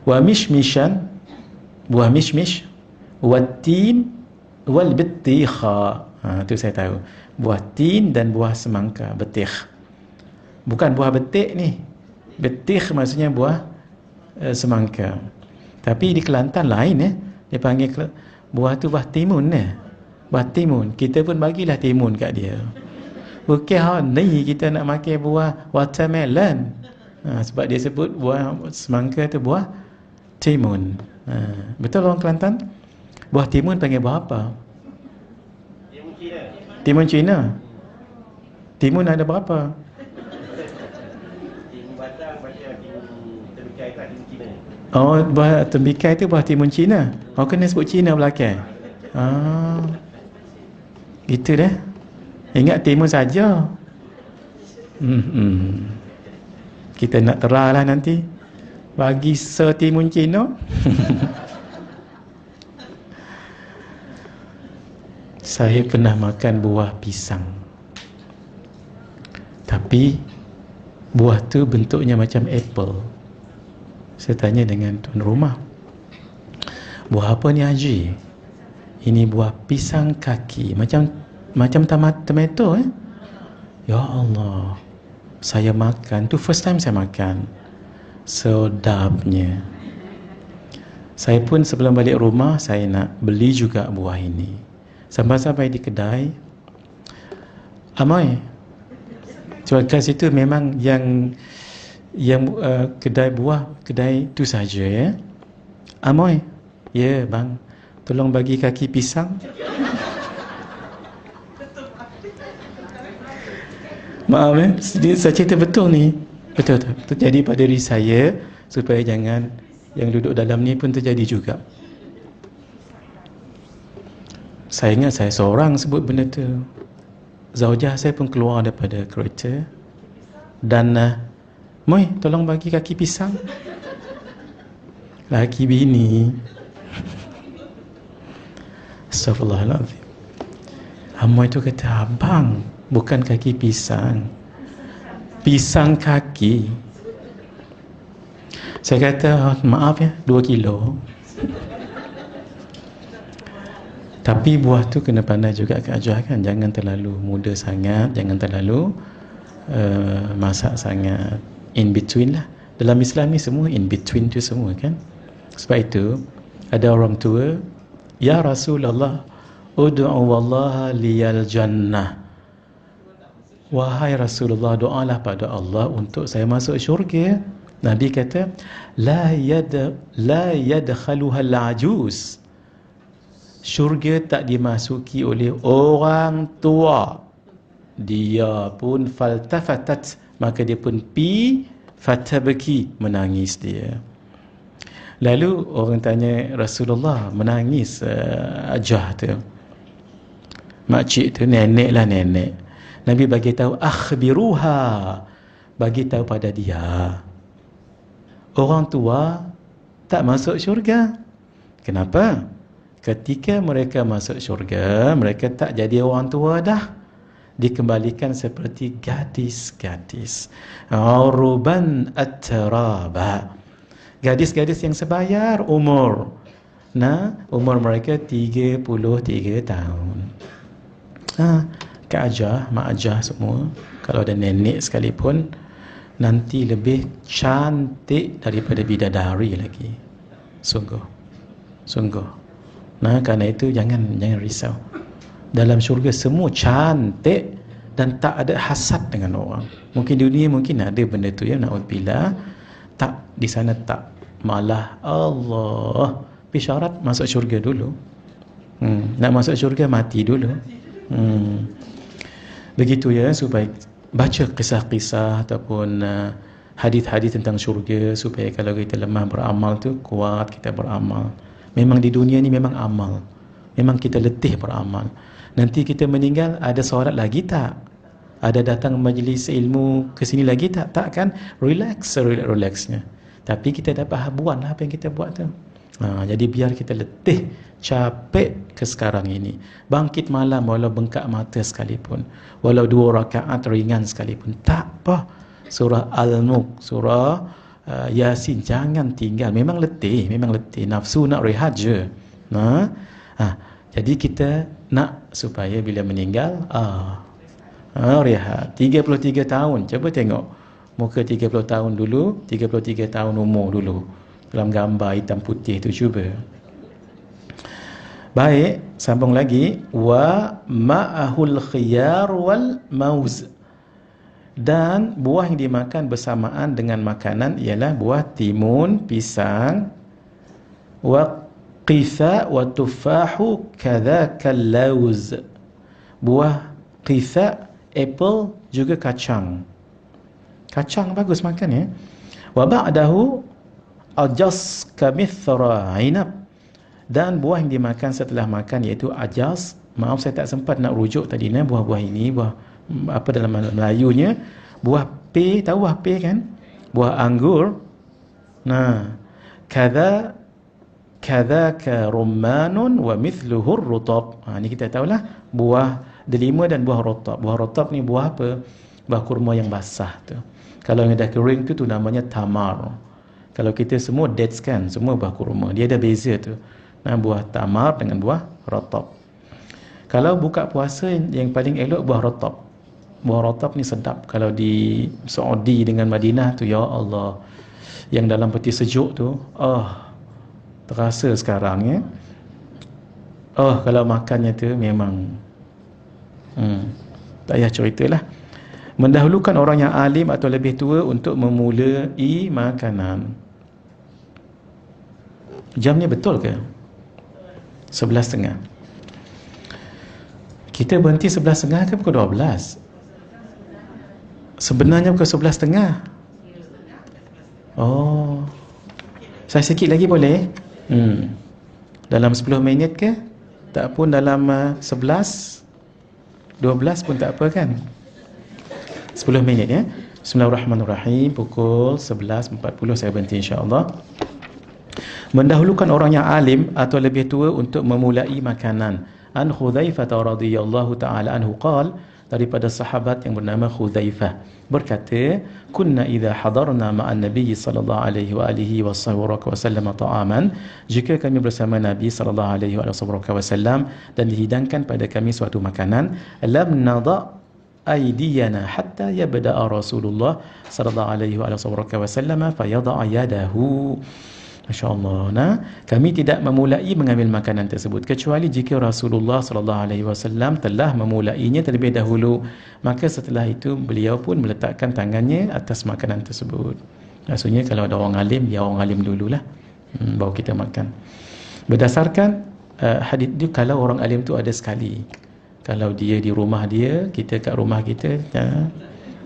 Wa mishmishan, buah mishmish, wa tin wal bittikha. Itu saya tahu. Buah tin dan buah semangka, betik. Bukan buah betik ni. Betik maksudnya buah semangka. Tapi di Kelantan lain dia panggil buah tu buah timun Buah timun. Kita pun bagilah timun kat dia. Bukan ni kita nak makan buah watermelon. Sebab dia sebut buah semangka tu buah timun. Betul orang Kelantan? Buah timun panggil buah apa? Timun Cina. Timun Cina. Timun ada berapa? Timun batang macam timun tembikai kan, timun Cina. Oh, buah tembikai tu buah timun Cina. Oh, kena sebut Cina belakang. Gitu dah. Ingat timun saja. Kita nak terah lah nanti. Bagi setimun Cina. Saya pernah makan buah pisang. Tapi buah tu bentuknya macam apple. Saya tanya dengan tuan rumah, buah apa ni Haji? Ini buah pisang kaki. Macam tomato Ya Allah. Saya makan tu first time saya makan. Sedapnya. Saya pun sebelum balik rumah saya nak beli juga buah ini. Sampai-sampai di kedai, Amoy, cuba kat situ memang yang kedai buah, kedai tu saja ya. Amoy, ya bang, tolong bagi kaki pisang. Maaf saya cerita betul ni. Betul. Terjadi pada diri saya, supaya jangan yang duduk dalam ni pun terjadi juga. Saya ingat saya seorang sebut benda tu. Zaujah saya pun keluar daripada kereta dan Moy, tolong bagi kaki pisang. Laki bini. Astaghfirullahaladzim. Amoy tu kata, abang, bukan kaki pisang, pisang kaki. Saya kata, maaf ya, 2 kilo. Tapi buah tu kena pandai juga Kak Ajah kan. Jangan terlalu muda sangat, jangan terlalu masak sangat. In between lah. Dalam Islam ni semua in between tu semua kan. Sebab itu ada orang tua, ya Rasulullah, ud'u wallaha liyal jannah. Wahai Rasulullah, doalah pada Allah untuk saya masuk syurga. Nabi kata, la yadkhaluha al-ajuz. Syurga tak dimasuki oleh orang tua. Dia pun faltafatat, maka dia pun fatabki, menangis dia. Lalu orang tanya Rasulullah, menangis Ajah tu, makcik tu, nenek lah nenek. Nabi bagi tahu, akhbiruha, bagi tahu pada dia, orang tua tak masuk syurga. Kenapa? Ketika mereka masuk syurga, mereka tak jadi orang tua dah. Dikembalikan seperti gadis-gadis. Uruban at-taraba. Gadis-gadis yang sebayar umur. Umur mereka 33 tahun. Kak Ajah, Mak Ajah semua, kalau ada nenek sekalipun, nanti lebih cantik daripada bidadari lagi. Sungguh. Kerana itu jangan risau. Dalam syurga semua cantik dan tak ada hasad dengan orang. Mungkin di dunia mungkin ada benda tu ya, na'udzubillah. Tak, di sana tak. Malah Allah, tapi syarat masuk syurga dulu. Nak masuk syurga mati dulu. Begitu ya, supaya baca kisah-kisah ataupun hadis-hadis tentang syurga, supaya kalau kita lemah beramal tu kuat kita beramal. Memang di dunia ni memang amal. Memang kita letih beramal. Nanti kita meninggal, ada solat lagi tak? Ada datang majlis ilmu ke sini lagi tak? Tak kan? Relaxnya. Tapi kita dapat habuan lah apa yang kita buat tu. Jadi biar kita letih, capek ke sekarang ini. Bangkit malam walau bengkak mata sekalipun. Walau 2 rakaat ringan sekalipun. Tak apa. Surah Al-Mulk, surah Yasin, jangan tinggal. Memang letih. Nafsu nak rehat je. Jadi kita nak supaya bila meninggal rehat. 33 tahun. Cuba tengok muka 30 tahun dulu, 33 tahun umur dulu. Dalam gambar hitam putih tu, cuba. Baik, sambung lagi. Wa ma'ahul khiyar wal mauz. Dan buah yang dimakan bersamaan dengan makanan ialah buah timun, pisang, wa qitha wa tufahu kadzakal lauz. Buah qitha, apple, juga kacang. Kacang bagus makan ya. Wa ba'dahu ajas kamithra inab. Dan buah yang dimakan setelah makan iaitu ajas. Maaf saya tak sempat nak rujuk tadi ni buah-buah ini, buah apa dalam Melayunya, buah pe, tahu buah pe kan? Buah anggur. Nah, kadza kadzaka rummanun wa mithluhu ar-rutab. Ni kita tahulah buah delima dan buah rotab. Buah rotab ni buah apa? Buah kurma yang basah tu. Kalau yang dah kering tu namanya tamar. Kalau kita semua dates kan, semua buah kurma. Dia ada beza tu. Nah, buah tamar dengan buah rotab. Kalau buka puasa yang paling elok buah rotab. Buah rotab ni sedap. Kalau di Saudi dengan Madinah tu, ya Allah, yang dalam peti sejuk tu, terasa sekarang ya. Kalau makannya tu memang tak payah ceritalah. Mendahulukan orang yang alim atau lebih tua untuk memulai makanan. Jamnya betul ke? 11.30. Kita berhenti 11.30 ke pukul 12? Sebenarnya pukul 11.30. Saya sikit lagi boleh? Dalam 10 minit ke? Tak pun dalam 11, 12 pun tak apa kan? 10 minit ya. Bismillahirrahmanirrahim. Pukul 11.40 saya berhenti insya-Allah. Mendahulukan orang yang alim atau lebih tua untuk memulai makanan. An Hudzaifah radhiyallahu taala anhu qala, daripada sahabat yang bernama Hudzaifah berkata, kunna idza hadarna ma'an nabiy sallallahu alaihi wa alihi wasallam ta'aman, jika kami bersama Nabi sallallahu alaihi wasallam dan dihidangkan pada kami suatu makanan, lam nada aydiyana hatta yabda'a Rasulullah sallallahu alaihi wasallam fayada'a yadahu. Masya-Allah. Nah, kami tidak memulai mengambil makanan tersebut kecuali jika Rasulullah sallallahu alaihi wasallam telah memulainya terlebih dahulu. Maka setelah itu beliau pun meletakkan tangannya atas makanan tersebut. Maksudnya kalau ada orang alim, ya orang alim dululah, baru kita makan. Berdasarkan hadis itu, kalau orang alim tu ada sekali. Kalau dia di rumah dia, kita kat rumah kita,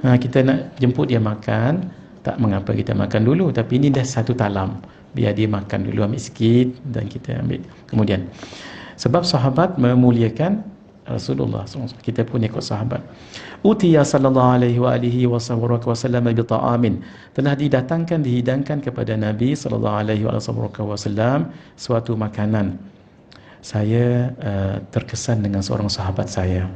kita nak jemput dia makan, tak mengapa kita makan dulu, tapi ini dah satu talam. Biar dia makan dulu, ambil sikit dan kita ambil kemudian. Sebab sahabat memuliakan Rasulullah SAW. Kita pun ikut sahabat. Utiya sallallahu alaihi wa alihi wasallam bi ta'amin. Telah dihidangkan kepada Nabi sallallahu alaihi wasallam suatu makanan. Saya terkesan dengan seorang sahabat saya.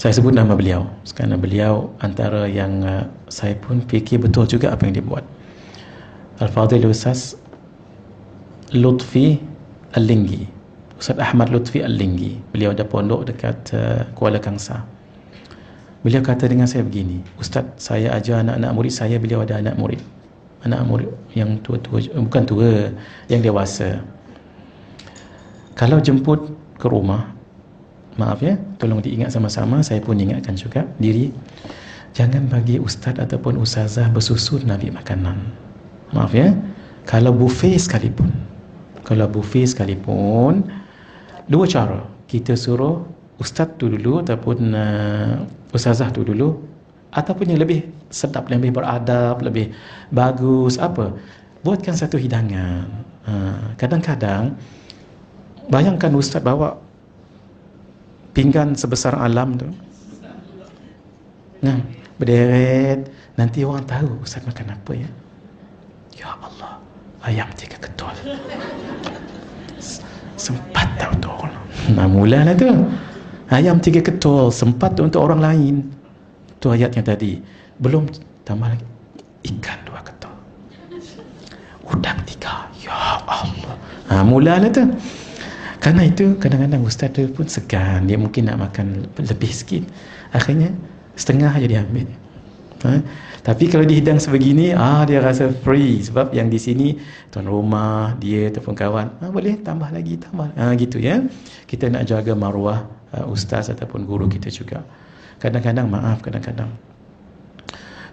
Saya sebut nama beliau kerana beliau antara yang saya pun fikir betul juga apa yang dia buat. Al-Fadhil Ustaz Lutfi Al-Linggi, Ustaz Ahmad Lutfi Al-Linggi. Beliau ada pondok dekat Kuala Kangsar. Beliau kata dengan saya begini, Ustaz, saya ajar anak-anak murid saya. Beliau ada anak murid yang tua-tua, bukan tua, yang dewasa. Kalau jemput ke rumah, maaf ya, tolong diingat sama-sama, saya pun ingatkan juga diri, jangan bagi ustaz ataupun ustazah bersusun Nabi makanan. Maaf ya, kalau buffet sekalipun, dua cara. Kita suruh ustaz tu dulu ataupun ustazah tu dulu, ataupun yang lebih sedap, lebih beradab, lebih bagus, apa, buatkan satu hidangan. Kadang-kadang bayangkan ustaz bawa pinggan sebesar alam tu, berderet, nanti orang tahu ustaz makan apa ya. Ya Allah, ayam 3 ketul. Sempat tak untuk orang. Mulalah tu. Ayam 3 ketul, sempat untuk orang lain. Tu ayat yang tadi. Belum tambah lagi. Ikan 2 ketul. Udang 3. Ya Allah. Mulalah tu. Karena itu kadang-kadang ustaz tu pun segan. Dia mungkin nak makan lebih sikit. Akhirnya setengah aja dia ambil. Tapi kalau dihidang sebegini, dia rasa free. Sebab yang di sini tuan rumah, dia ataupun kawan, boleh tambah lagi, tambah. Gitu ya. Kita nak jaga maruah ustaz ataupun guru kita juga. Kadang-kadang maaf, kadang-kadang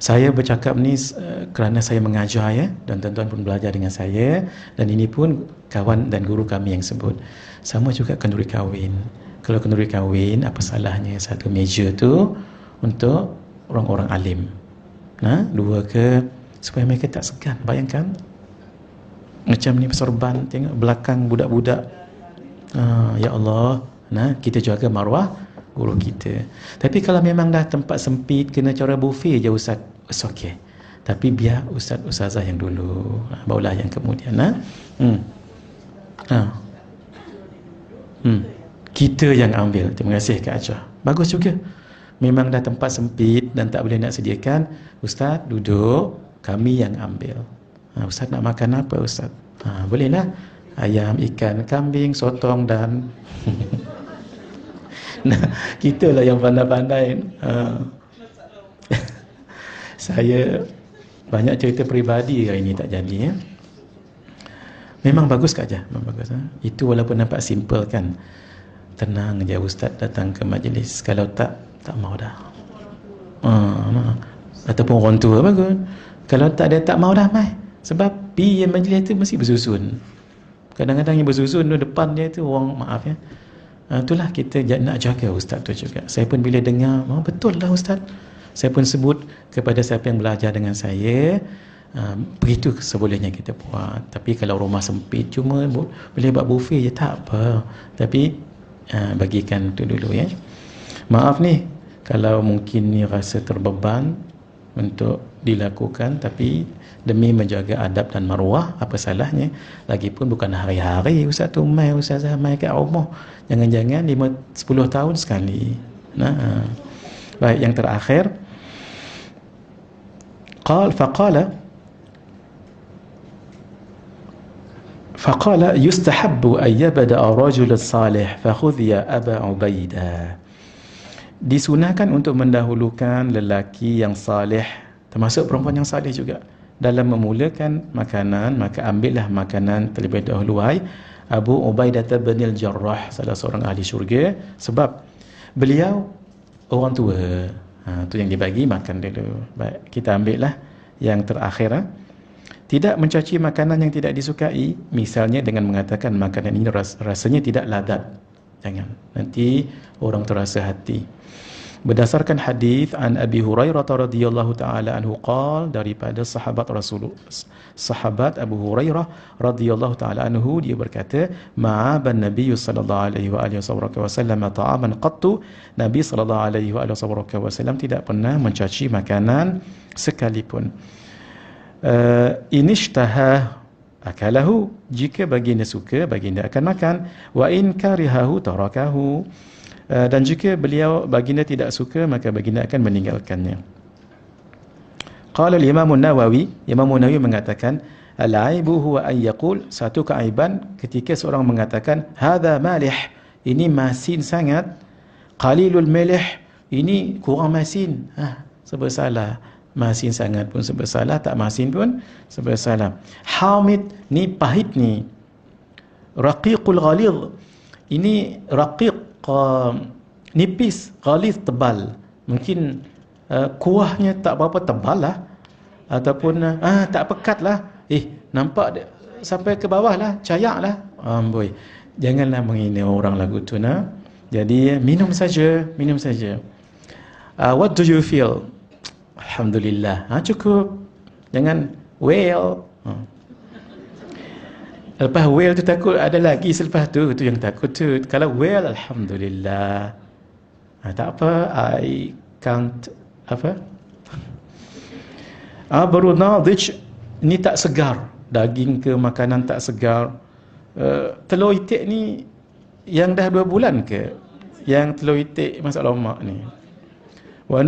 saya bercakap ni kerana saya mengajar ya, dan tuan-tuan pun belajar dengan saya, dan ini pun kawan dan guru kami yang sebut. Sama juga kenduri kahwin. Kalau kenduri kahwin, apa salahnya satu meja tu untuk orang-orang alim. Nah, dua ke supaya mereka tak segan. Bayangkan macam ni sorban, tengok belakang budak-budak. Ya Allah, nah kita jaga maruah guru kita. Tapi kalau memang dah tempat sempit, kena cara buffet je ustaz, it's okay. Tapi biar ustaz-ustazah yang dulu, barulah yang kemudian. Kita yang ambil. Terima kasih Kak Acah. Bagus juga. Memang dah tempat sempit dan tak boleh nak sediakan, ustaz duduk, kami yang ambil. Ustaz nak makan apa ustaz? Bolehlah ayam, ikan, kambing, sotong dan nah, kita lah yang pandai-pandai. Saya banyak cerita peribadi hari ini tak jadi ya. Memang bagus Kak Jah, memang bagus. Itu walaupun nampak simple kan. Tenang je ustaz datang ke majlis. Kalau tak mau dah. Ataupun orang tua bagus. Kalau tak dia tak mau dah mai. Sebab pi yang majlis tu mesti bersusun. Kadang-kadang yang bersusun tu depan dia tu orang maaf ya. Itulah kita nak jaga ustaz tu juga. Saya pun bila dengar, betul lah ustaz. Saya pun sebut kepada siapa yang belajar dengan saya, begitu sebolehnya kita buat. Tapi kalau rumah sempit cuma boleh buat buffet je tak apa. Tapi bagikan tu dulu ya. Maaf ni kalau mungkin ni rasa terbeban untuk dilakukan, tapi demi menjaga adab dan maruah, apa salahnya? Lagipun bukan hari-hari ustaz tu mai, ustazah mai kat rumah. Jangan-jangan 5-10 tahun sekali. Nah, baik, yang terakhir faqala yustahabbu an yabda ar-rajul as-salih fa khudh ya Aba Ubaidah. Disunahkan untuk mendahulukan lelaki yang salih, termasuk perempuan yang salih juga, dalam memulakan makanan. Maka ambillah makanan terlebih dahulu wahai Abu Ubaidah bin al-Jarrah, salah seorang ahli syurga, sebab beliau orang tua. Tu yang dibagi makan dulu. Baik, kita ambillah yang terakhir. Tidak mencaci makanan yang tidak disukai, misalnya dengan mengatakan makanan ini rasanya tidak ladat. Jangan, nanti orang terasa hati. Berdasarkan hadis an Abi Hurairah radhiyallahu taala anhu qala, daripada sahabat sahabat Abu Hurairah radhiyallahu taala anhu, dia berkata, ma'aban Nabi sallallahu alaihi wasallam ta'aman qattu. Nabi sallallahu alaihi wasallam tidak pernah mencaci makanan sekalipun. Inishtaha akalahu, jika baginda suka baginda akan makan, wa in karihahu tarakahu, dan jika baginda tidak suka maka baginda akan meninggalkannya. Qala al-Imam an-Nawawi, Imam an-Nawawi mengatakan, al-aibu huwa an yaqul, satu keaiban ketika seorang mengatakan hadza malih, ini masin sangat, qalilul milih, ini kurang masin. Serba salah. Masin sangat pun serba salah, tak masin pun serba salah. Hamid, ni pahit ni. Raqiqul ghalidh, ini raqiq nipis, ghalidh tebal. Mungkin kuahnya tak berapa tebal lah, ataupun tak pekat lah. Nampak sampai ke bawah lah, cayak lah. Amboi, janganlah menghina orang lagu tu nah. Jadi minum saja. What do you feel? Alhamdulillah. Cukup. Jangan well. Lepas well tu takut ada lagi selepas tu yang takut tu. Kalau well, alhamdulillah. Tak apa, I can't apa? Baru nadij, ni tak segar. Daging ke makanan tak segar. Telur itik ni yang dah 2 bulan ke? Yang telur itik masalah lemak ni. Wa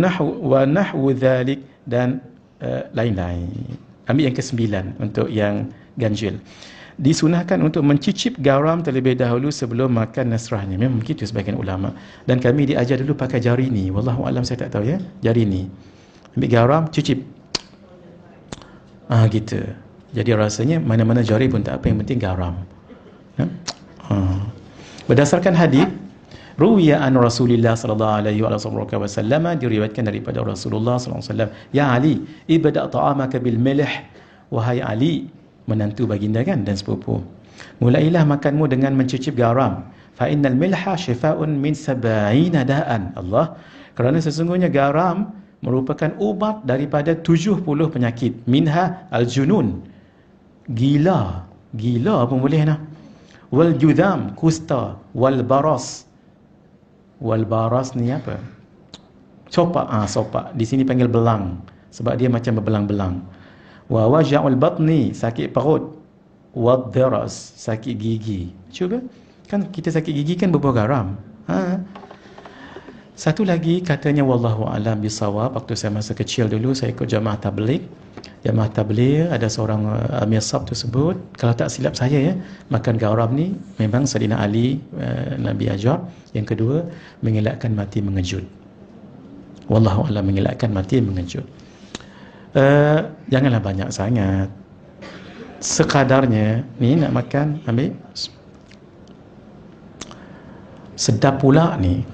nahwu dhalik, dan lain-lain. Ambil yang ke-9 untuk yang ganjil. Disunahkan untuk mencicip garam terlebih dahulu sebelum makan nasrahnya. Memang begitu sebagian ulama. Dan kami diajar dulu pakai jari ni. Wallahu alam, saya tak tahu ya. Jari ni. Ambil garam, cicip. Gitu. Jadi rasanya mana-mana jari pun tak apa, yang penting garam. Berdasarkan hadis, Ruwiya an Rasulillah sallallahu alaihi wasallam, diriwayatkan daripada Rasulullah sallallahu alaihi wasallam, ya Ali, ibda' ta'amaka bil milh. Wahai Ali, menantu baginda kan dan sepupu, mulailah makanmu dengan mencicip garam. Fa innal milha shifaa'un min 70 da'an. Allah, kerana sesungguhnya garam merupakan ubat daripada 70 penyakit. Minha al-junun, gila pun boleh nah. Wal judam, kusta. Wal baras ni apa? Sopak. Sopak di sini panggil belang sebab dia macam berbelang-belang. Wa waja'ul batni, sakit perut. Wad daras, sakit gigi. Cuba kan kita sakit gigi kan berbuah garam. Satu lagi katanya, wallahu alam bisawab, waktu saya masa kecil dulu saya ikut jamaah tabligh. Jamaah tabligh ada seorang Amir Sab tersebut, kalau tak silap saya ya, makan garam ni memang Sayyidina Ali Nabi ajar. Yang kedua, mengelakkan mati mengejut. Wallahu alam, mengelakkan mati mengejut. Janganlah banyak sangat, sekadarnya. Ni nak makan, ambil. Sedap pula ni.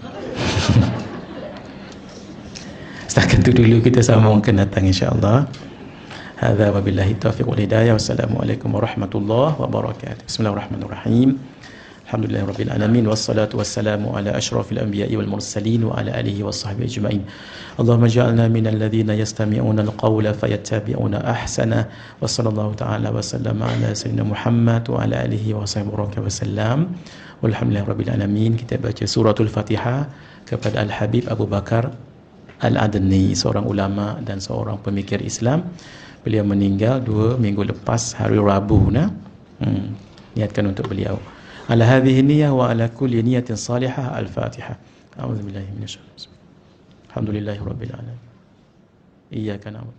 Setakat itu dulu, kita sambung akan datang insya-Allah. Hadza wabillahi taufiq wal hidayah. Wassalamualaikum warahmatullahi wabarakatuh. Bismillahirrahmanirrahim. Alhamdulillahirabbil alamin, wassalatu wassalamu ala asyrafil anbiya'i wal mursalin wa ala alihi washabbihi ajma'in. Allahumma ij'alna minal ladzina yastami'una al-qawla fayattabi'una ahsana. Wa sallallahu ta'ala wa sallama ala sayyidina Muhammad wa ala alihi wa sahbihi wasallam. Walhamdulillahirabbil alamin. Kita baca suratul Fatihah kepada Al-Habib Abu Bakar Al-Adni, seorang ulama dan seorang pemikir Islam. Beliau meninggal 2 minggu lepas, hari Rabu nah. Niatkan untuk beliau. Ala hadhihi niyyah wa ala kulli niyatin salihah. Al-Fatihah. A'udzubillahi minasyaitonir rajim. Alhamdulillahirabbil alamin. Iyyaka na'budu